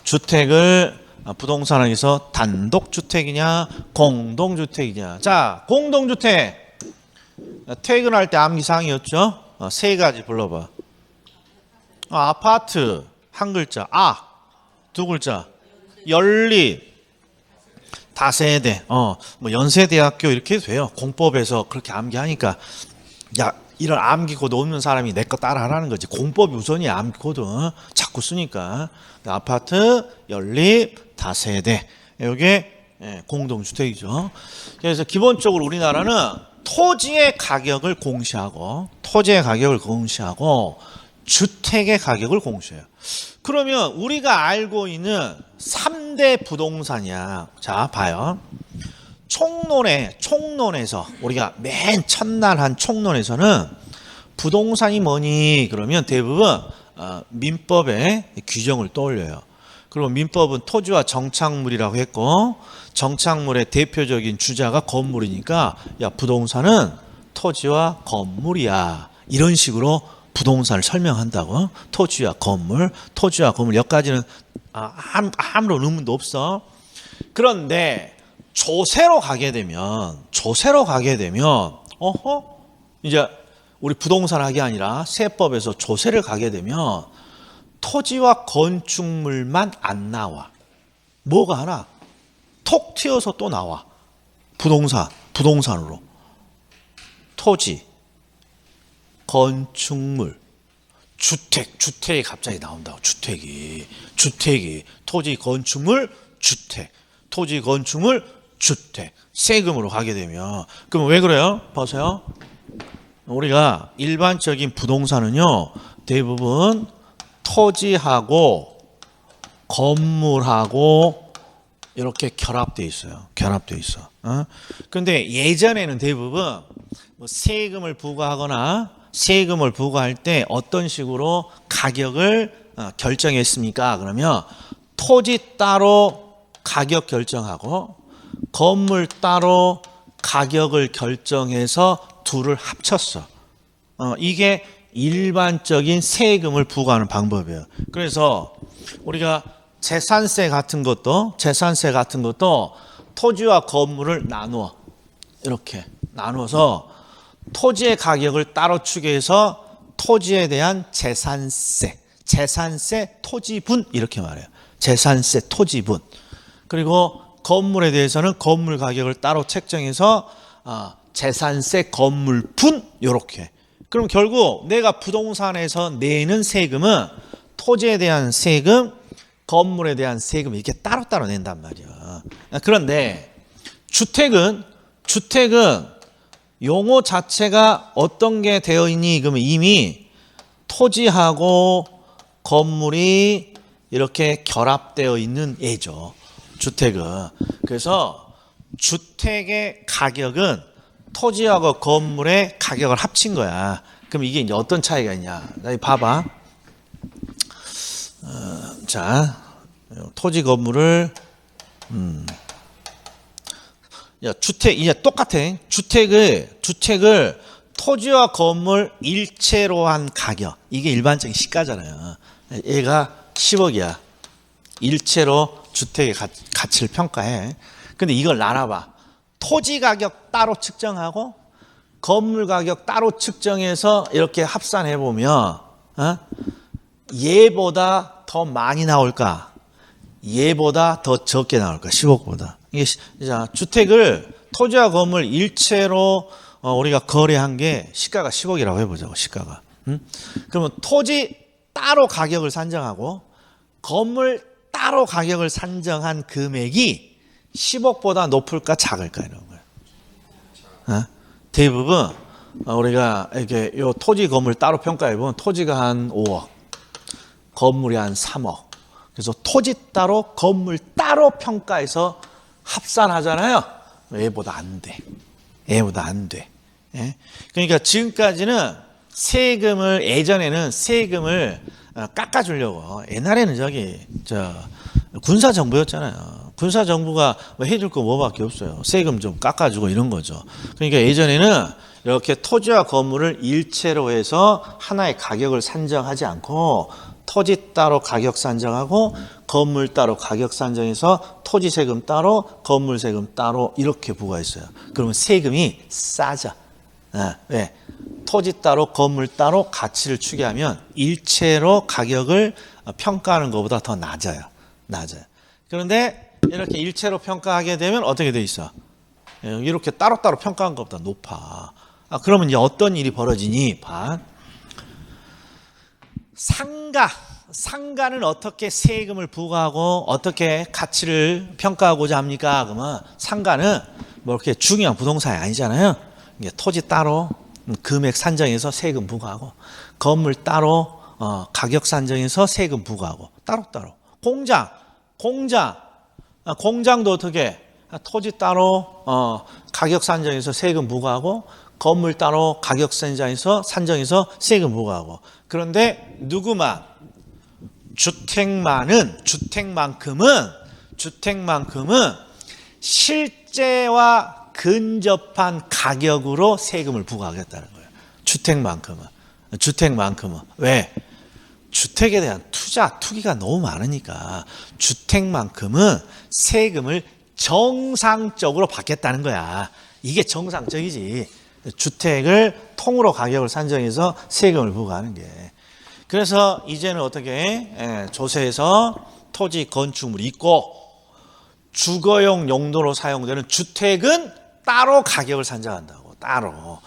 주택을 부동산에서 단독주택이냐 공동주택이냐. 자, 공동주택. 퇴근할 때 암기사항이었죠. 세 가지 불러봐. 아파트 한 글자. 두 글자. 연립. 다세대. 뭐 연세대학교 이렇게 해도 돼요. 공법에서 그렇게 암기하니까. 야, 이런 암기 코드 없는 사람이 내 거 따라 하라는 거지. 공법이 우선이야. 암기 코드 자꾸 쓰니까. 아파트, 연립, 다세대. 이게 공동주택이죠. 그래서 기본적으로 우리나라는 토지의 가격을 공시하고 주택의 가격을 공시해요. 그러면 우리가 알고 있는 3대 부동산이야. 자, 봐요. 총론에서 우리가 맨 첫날 한 총론에서는 부동산이 뭐니? 그러면 대부분 민법의 규정을 떠올려요. 그리고 민법은 토지와 정착물이라고 했고 정착물의 대표적인 주자가 건물이니까 야, 부동산은 토지와 건물이야. 이런 식으로 부동산을 설명한다고. 토지와 건물 여기까지는 아무런 의문도 없어. 그런데 조세로 가게 되면 이제 우리 부동산 학이 아니라 세법에서 조세를 가게 되면 토지와 건축물만 안 나와. 뭐가 하나 톡 튀어서 또 나와. 부동산으로. 토지, 건축물, 주택이 갑자기 나온다고. 주택이 토지, 건축물, 주택. 토지, 건축물, 주택. 세금으로 가게 되면 그럼 왜 그래요? 보세요. 우리가 일반적인 부동산은요 대부분 토지하고 건물하고 이렇게 결합되어 있어요. 그런데 예전에는 대부분 뭐 세금을 부과할 때 어떤 식으로 가격을 결정했습니까? 그러면 토지 따로 가격 결정하고 건물 따로 가격을 결정해서 둘을 합쳤어. 이게 일반적인 세금을 부과하는 방법이에요. 그래서 우리가 재산세 같은 것도 토지와 건물을 나누어. 이렇게 나눠서 토지의 가격을 따로 추계해서 토지에 대한 재산세 토지분 이렇게 말해요. 재산세 토지분. 그리고 건물에 대해서는 건물 가격을 따로 책정해서 재산세 건물분 이렇게. 그럼 결국 내가 부동산에서 내는 세금은 토지에 대한 세금, 건물에 대한 세금 이렇게 따로따로 낸단 말이야. 그런데 주택은 용어 자체가 어떤 게 되어 있니? 그러면 이미 토지하고 건물이 이렇게 결합되어 있는 애죠. 주택은. 그래서 주택의 가격은 토지하고 건물의 가격을 합친 거야. 그럼 이게 이제 어떤 차이가 있냐? 여기 봐봐. 자, 토지 건물을 주택 이제 똑같아. 주택을 토지와 건물 일체로 한 가격. 이게 일반적인 시가잖아요. 얘가 10억이야. 일체로 주택의 가치를 평가해. 근데 이걸 나눠봐. 토지 가격 따로 측정하고 건물 가격 따로 측정해서 이렇게 합산해 보면 얘보다 더 많이 나올까? 얘보다 더 적게 나올까? 10억보다. 이게 자, 주택을 토지와 건물 일체로 우리가 거래한 게 시가가 10억이라고 해보자고. 시가가. 그러면 토지 따로 가격을 산정하고 건물 따로 가격을 산정한 금액이 10억보다 높을까 작을까 이런 거예요. 대부분 우리가 이렇게 요 토지 건물 따로 평가해 보면 토지가 한 5억, 건물이 한 3억. 그래서 토지 따로 건물 따로 평가해서 합산하잖아요. 얘보다 안 돼. 얘보다 안 돼. 예? 그러니까 지금까지는 세금을 예전에는 세금을 깎아주려고 옛날에는 군사정부였잖아요. 군사정부가 해줄 거 뭐밖에 없어요. 세금 좀 깎아주고 이런 거죠. 그러니까 예전에는 이렇게 토지와 건물을 일체로 해서 하나의 가격을 산정하지 않고 토지 따로 가격 산정하고 건물 따로 가격 산정해서 토지 세금 따로 건물 세금 따로 이렇게 부과했어요. 그러면 세금이 싸죠. 왜? 토지 따로 건물 따로 가치를 추계하면 일체로 가격을 평가하는 것보다 더 낮아요. 그런데 이렇게 일체로 평가하게 되면 어떻게 돼 있어? 이렇게 따로따로 평가한 것보다 높아. 그러면 이제 어떤 일이 벌어지니? 봐. 상가는 어떻게 세금을 부과하고 어떻게 가치를 평가하고자 합니까? 그러면 상가는 뭐 이렇게 중요한 부동산이 아니잖아요. 이게 토지 따로 금액 산정해서 세금 부과하고 건물 따로 가격 산정해서 세금 부과하고 따로따로. 공장도 어떻게 토지 따로 가격 산정해서 세금 부과하고 건물 따로 가격 산정해서 세금 부과하고. 그런데 누구만? 주택만큼은 실제와 근접한 가격으로 세금을 부과하겠다는 거예요. 주택만큼은. 왜? 주택에 대한 투기가 너무 많으니까 주택만큼은 세금을 정상적으로 받겠다는 거야. 이게 정상적이지. 주택을 통으로 가격을 산정해서 세금을 부과하는 게. 그래서 이제는 어떻게 조세에서 토지 건축물이 있고 주거용 용도로 사용되는 주택은 따로 가격을 산정한다고. 따로.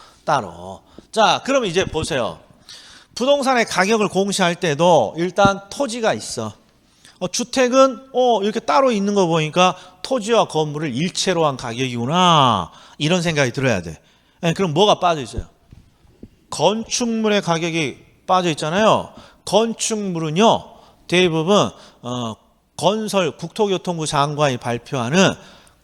자, 그럼 이제 보세요. 부동산의 가격을 공시할 때도 일단 토지가 있어. 주택은 이렇게 따로 있는 거 보니까 토지와 건물을 일체로 한 가격이구나. 이런 생각이 들어야 돼. 그럼 뭐가 빠져 있어요? 건축물의 가격이 빠져 있잖아요. 건축물은요, 대부분 국토교통부 장관이 발표하는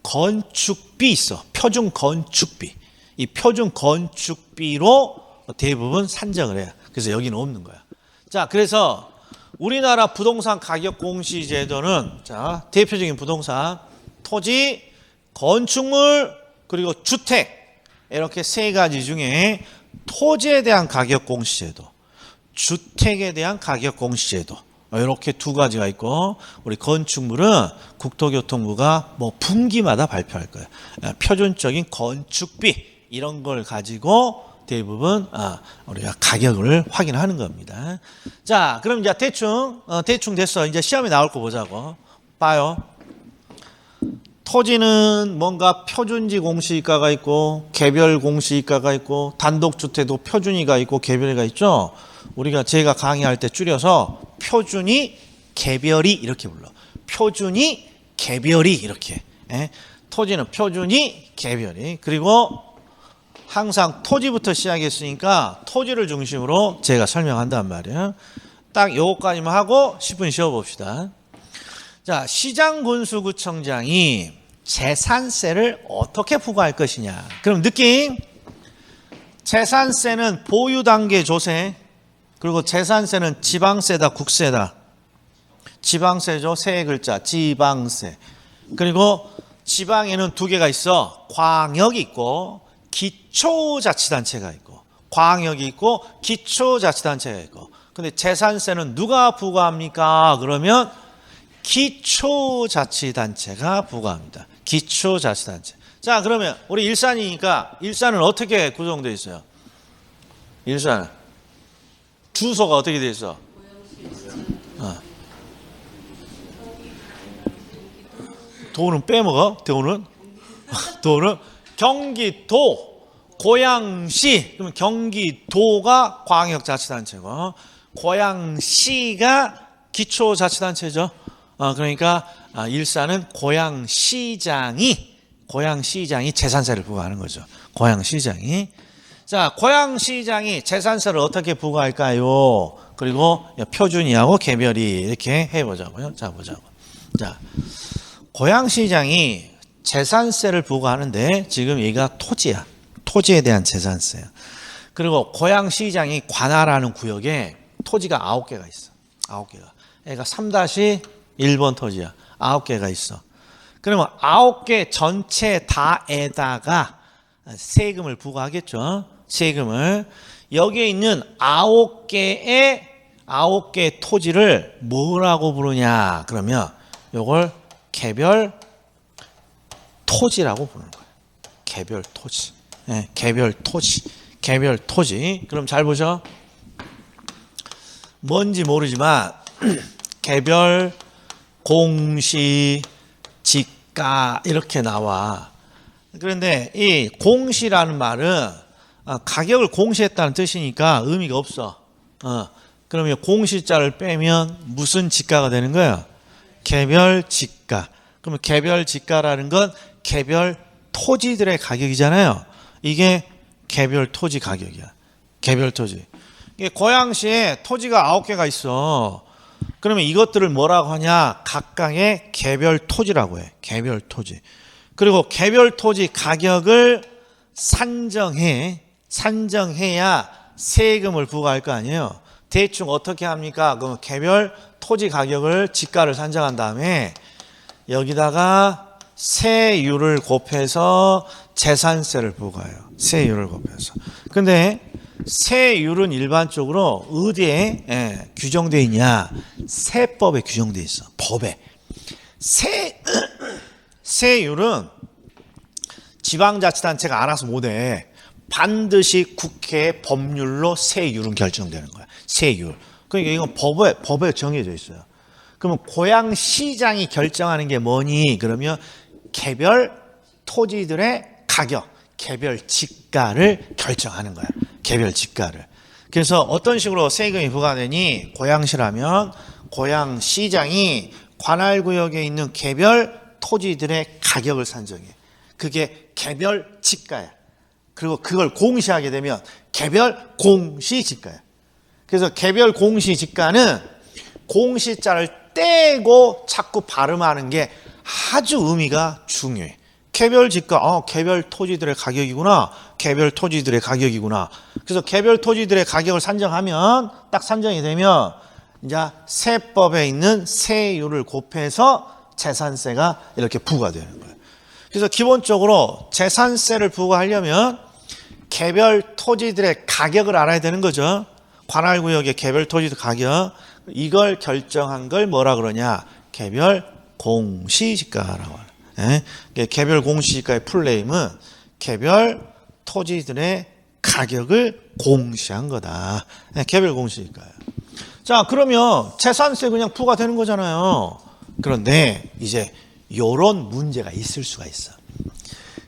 건축비 있어. 표준 건축비. 이 표준 건축비로 대부분 산정을 해요. 그래서 여기는 없는 거야. 자, 그래서 우리나라 부동산 가격 공시 제도는 자, 대표적인 부동산, 토지, 건축물, 그리고 주택 이렇게 세 가지 중에 토지에 대한 가격 공시 제도, 주택에 대한 가격 공시 제도 이렇게 두 가지가 있고 우리 건축물은 국토교통부가 뭐 분기마다 발표할 거예요. 표준적인 건축비 이런 걸 가지고 대부분 우리가 가격을 확인하는 겁니다. 자, 그럼 이제 대충 됐어. 이제 시험에 나올 거 보자고. 봐요. 토지는 뭔가 표준지 공시가가 있고 개별 공시가가 있고 단독주택도 표준이가 있고 개별이가 있죠. 제가 강의할 때 줄여서 표준이 개별이 이렇게 불러. 표준이 개별이 이렇게. 토지는 표준이 개별이. 그리고 항상 토지부터 시작했으니까 토지를 중심으로 제가 설명한단 말이에요. 딱 요거까지만 하고 10분 쉬어봅시다. 자, 시장군수구청장이 재산세를 어떻게 부과할 것이냐. 그럼 느낌. 재산세는 보유단계 조세. 그리고 재산세는 지방세다, 국세다. 지방세죠. 세 글자. 지방세. 그리고 지방에는 두 개가 있어. 광역이 있고 기초자치단체가 있고. 광역이 있고 기초자치단체가 있고. 근데 재산세는 누가 부과합니까? 그러면 기초자치단체가 부과합니다. 기초자치단체. 자, 그러면 우리 일산이니까 일산은 어떻게 구성되어 있어요? 일산은 주소가 어떻게 되어 있어? 도는 빼먹어? 도는? 도는 경기도, 고양시. 그러면 경기도가 광역자치단체고 고양시가 기초자치단체죠. 그러니까 일산은 고양시장이 재산세를 부과하는 거죠. 고양시장이. 자, 고양시장이 재산세를 어떻게 부과할까요? 그리고 표준이하고 개별이 이렇게 해보자고요. 자, 보자고. 자, 고양시장이 재산세를 부과하는데 지금 얘가 토지야. 토지에 대한 재산세야. 그리고 고양시장이 관할하는 구역에 토지가 9개가 있어. 9개가. 얘가 3-1번 토지야. 9개가 있어. 그러면 9개 전체 다에다가 세금을 부과하겠죠. 세금을. 여기에 있는 9개 토지를 뭐라고 부르냐? 그러면 요걸 개별 토지라고 부르는 거예요. 개별 토지. 네, 개별 토지. 개별 토지. 그럼 잘 보죠. 뭔지 모르지만 개별 공시 지가 이렇게 나와. 그런데 이 공시라는 말은 가격을 공시했다는 뜻이니까 의미가 없어. 그러면 공시자를 빼면 무슨 지가가 되는 거야? 개별 지가. 그러면 개별 지가라는 건 개별 토지들의 가격이잖아요. 이게 개별 토지 가격이야. 개별 토지. 이게 고양시에 토지가 9개가 있어. 그러면 이것들을 뭐라고 하냐? 각각의 개별 토지라고 해. 개별 토지. 그리고 개별 토지 가격을 산정해야 세금을 부과할 거 아니에요. 대충 어떻게 합니까? 그럼 개별 토지 가격을 지가를 산정한 다음에 여기다가 세율을 곱해서 재산세를 부과해요. 세율을 곱해서. 근데 세율은 일반적으로 어디에 규정되어 있냐? 세법에 규정되어 있어. 법에. 세율은 지방자치단체가 알아서 못해. 반드시 국회 법률로 세율은 결정되는 거야. 세율. 그러니까 이건 법에 정해져 있어요. 그러면 고양시장이 결정하는 게 뭐니? 그러면 개별 토지들의 가격, 개별 지가를 결정하는 거야. 개별 지가를. 그래서 어떤 식으로 세금이 부과되니? 고양시라면 고양시장이 관할구역에 있는 개별 토지들의 가격을 산정해. 그게 개별 지가야. 그리고 그걸 공시하게 되면 개별 공시지가야. 그래서 개별 공시지가는 공시자를 떼고 자꾸 발음하는 게 아주 의미가 중요해. 개별 지가, 개별 토지들의 가격이구나. 개별 토지들의 가격이구나. 그래서 개별 토지들의 가격을 산정하면, 딱 산정이 되면, 이제 세법에 있는 세율을 곱해서 재산세가 이렇게 부과되는 거예요. 그래서 기본적으로 재산세를 부과하려면 개별 토지들의 가격을 알아야 되는 거죠. 관할구역의 개별 토지의 가격. 이걸 결정한 걸 뭐라 그러냐? 개별 공시지가라고 해요. 개별 공시지가의 풀네임은 개별 토지들의 가격을 공시한 거다. 개별 공시지가예요. 자, 그러면 재산세 그냥 부과되는 거잖아요. 그런데 이제 이런 문제가 있을 수가 있어.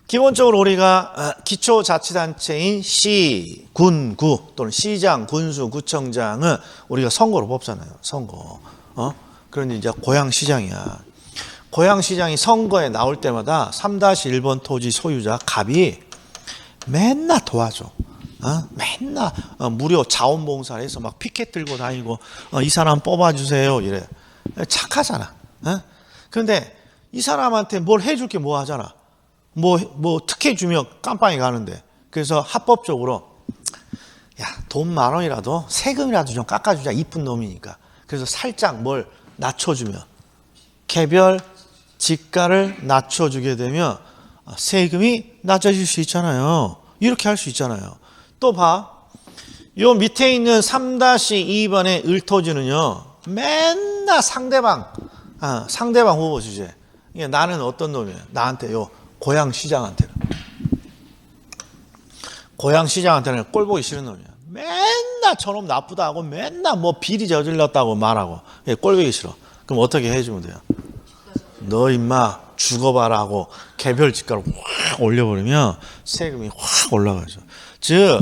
기본적으로 우리가 기초자치단체인 시, 군, 구 또는 시장, 군수, 구청장은 우리가 선거로 뽑잖아요. 선거. 그런데 이제 고양시장이야. 고양시장이 선거에 나올 때마다 3-1번 토지 소유자 갑이 맨날 도와줘. 맨날 무료 자원봉사를 해서 막 피켓 들고 다니고 이 사람 뽑아주세요 이래. 착하잖아. 그런데 이 사람한테 뭘 해줄 게 뭐 하잖아. 뭐 특혜 주면 깜빵이 가는데. 그래서 합법적으로 야, 돈 10,000원이라도 세금이라도 좀 깎아주자. 이쁜 놈이니까. 그래서 살짝 뭘 낮춰주면 개별 지가를 낮춰주게 되면 세금이 낮아질 수 있잖아요. 이렇게 할 수 있잖아요. 또 봐. 요 밑에 있는 3-2번의 을토지는요. 맨날 상대방 후보 주제. 나는 어떤 놈이야? 나한테 요 고향시장한테는 꼴 보기 싫은 놈이야. 맨날 저놈 나쁘다고 맨날 뭐 비리 저질렀다고 말하고 꼴 보기 싫어. 그럼 어떻게 해주면 돼요? 너 임마 죽어봐라 하고 개별 지가를 확 올려버리면 세금이 확 올라가죠. 즉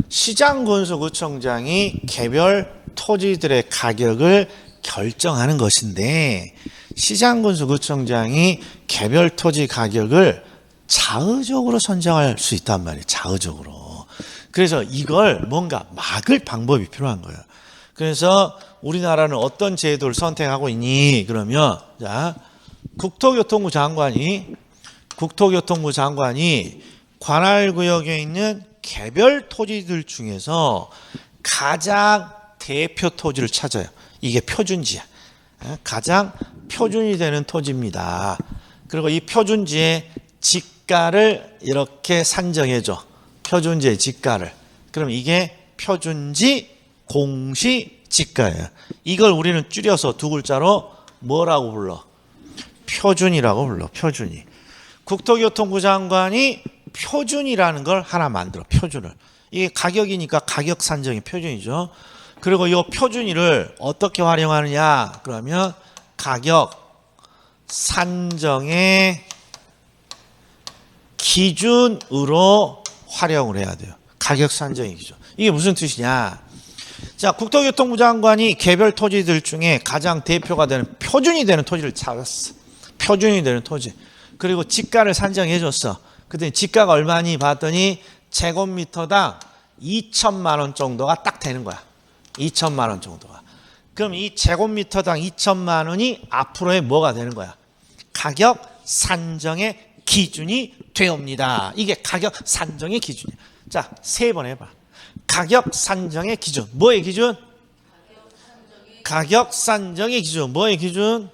시장군수구청장이 개별 토지들의 가격을 결정하는 것인데 시장군수구청장이 개별 토지 가격을 자의적으로 선정할 수 있단 말이에요. 자의적으로. 그래서 이걸 뭔가 막을 방법이 필요한 거예요. 그래서 우리나라는 어떤 제도를 선택하고 있니? 그러면 자 국토교통부 장관이 관할구역에 있는 개별 토지들 중에서 가장 대표 토지를 찾아요. 이게 표준지야. 가장 표준이 되는 토지입니다. 그리고 이 표준지의 지가를 이렇게 산정해줘. 표준지의 지가를. 그럼 이게 표준지 공시지가예요. 이걸 우리는 줄여서 두 글자로 뭐라고 불러? 표준이라고 불러. 표준이. 국토교통부 장관이 표준이라는 걸 하나 만들어. 표준을. 이게 가격이니까 가격 산정이 표준이죠. 그리고 이 표준이를 어떻게 활용하느냐? 그러면 가격 산정의 기준으로 활용을 해야 돼요. 가격 산정의 기준. 이게 무슨 뜻이냐? 자, 국토교통부 장관이 개별 토지들 중에 가장 대표가 되는 표준이 되는 토지를 찾았어. 표준이 되는 토지. 그리고 지가를 산정해 줬어. 그랬더니 지가가 얼마니 봤더니 제곱미터당 2천만 원 정도가 딱 되는 거야. 2천만 원 정도가. 그럼 이 제곱미터당 2천만 원이 앞으로의 뭐가 되는 거야? 가격 산정의 기준이 되옵니다. 이게 가격 산정의 기준이야. 자, 세 번 해봐. 가격 산정의 기준. 뭐의 기준? 가격 산정의 기준. 뭐의 기준?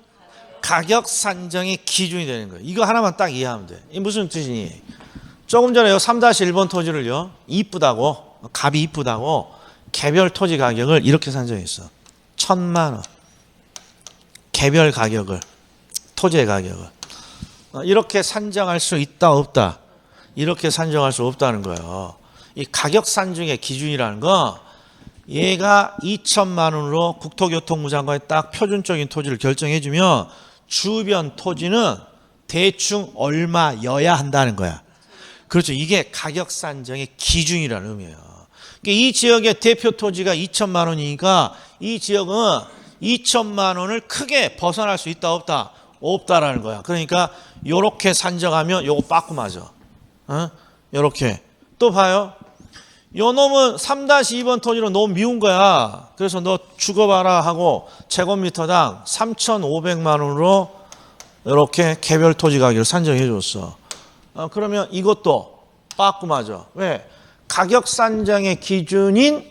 가격 산정의 기준이 되는 거예요. 이거 하나만 딱 이해하면 돼. 이게 무슨 뜻이니? 조금 전에 3-1번 토지를요, 이쁘다고, 값이 이쁘다고 개별 토지 가격을 이렇게 산정했어. 1,000만 원. 개별 가격을, 토지의 가격을. 이렇게 산정할 수 있다, 없다? 이렇게 산정할 수 없다는 거예요. 이 가격 산정의 기준이라는 거, 얘가 2천만 원으로 국토교통부 장관이 딱 표준적인 토지를 결정해주면 주변 토지는 대충 얼마여야 한다는 거야. 그렇죠. 이게 가격 산정의 기준이라는 의미예요. 이 지역의 대표 토지가 2천만 원이니까 이 지역은 2천만 원을 크게 벗어날 수 있다, 없다? 없다라는 거야. 그러니까 요렇게 산정하면 요거 빠꾸 맞아. 요렇게. 또 봐요. 요 놈은 3-2번 토지로 너무 미운 거야. 그래서 너 죽어봐라 하고 제곱미터당 3,500만 원으로 이렇게 개별 토지 가격을 산정해 줬어. 그러면 이것도 빠꾸 맞아. 왜? 가격 산정의 기준인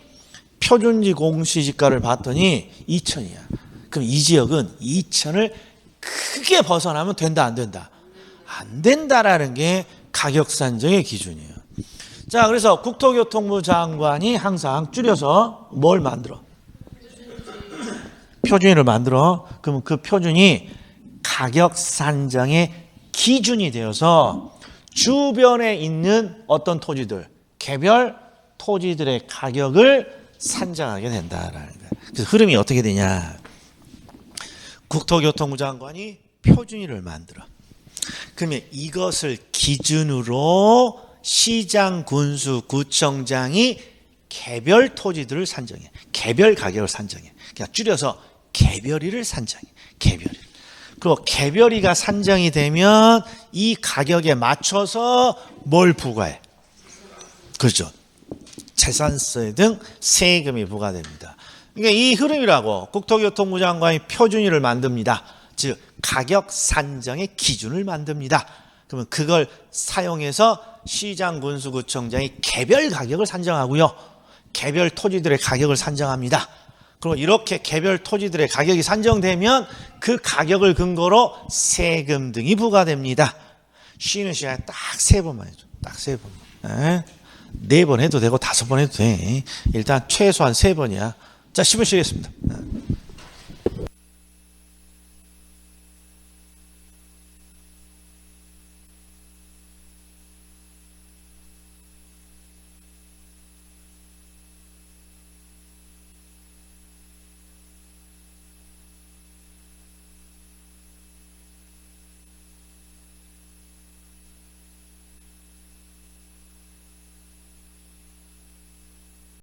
표준지 공시지가를 봤더니 2천이야. 그럼 이 지역은 2천을 크게 벗어나면 된다, 안 된다? 안 된다라는 게 가격 산정의 기준이에요. 자, 그래서 국토교통부 장관이 항상 줄여서 뭘 만들어? 표준을 만들어. 그러면 그 표준이 가격 산정의 기준이 되어서 주변에 있는 어떤 토지들, 개별 토지들의 가격을 산정하게 된다라는 거예요. 그래서 흐름이 어떻게 되냐? 국토교통부 장관이 표준위를 만들어. 그러면 이것을 기준으로 시장, 군수, 구청장이 개별 토지들을 산정해. 개별 가격을 산정해. 그냥 줄여서 개별이를 산정해. 개별이. 그리고 개별이가 산정이 되면 이 가격에 맞춰서 뭘 부과해? 그렇죠. 재산세 등 세금이 부과됩니다. 그러니까 이 흐름이라고 국토교통부 장관이 표준위를 만듭니다. 즉 가격 산정의 기준을 만듭니다. 그러면 그걸 사용해서 시장, 군수, 구청장이 개별 가격을 산정하고요. 개별 토지들의 가격을 산정합니다. 그리고 이렇게 개별 토지들의 가격이 산정되면 그 가격을 근거로 세금 등이 부과됩니다. 쉬는 시간에 딱 3번만 해줘. 딱 3번만. 4번 해도 되고 5번 해도 돼. 일단 최소한 3번이야. 자, 10분 쉬겠습니다.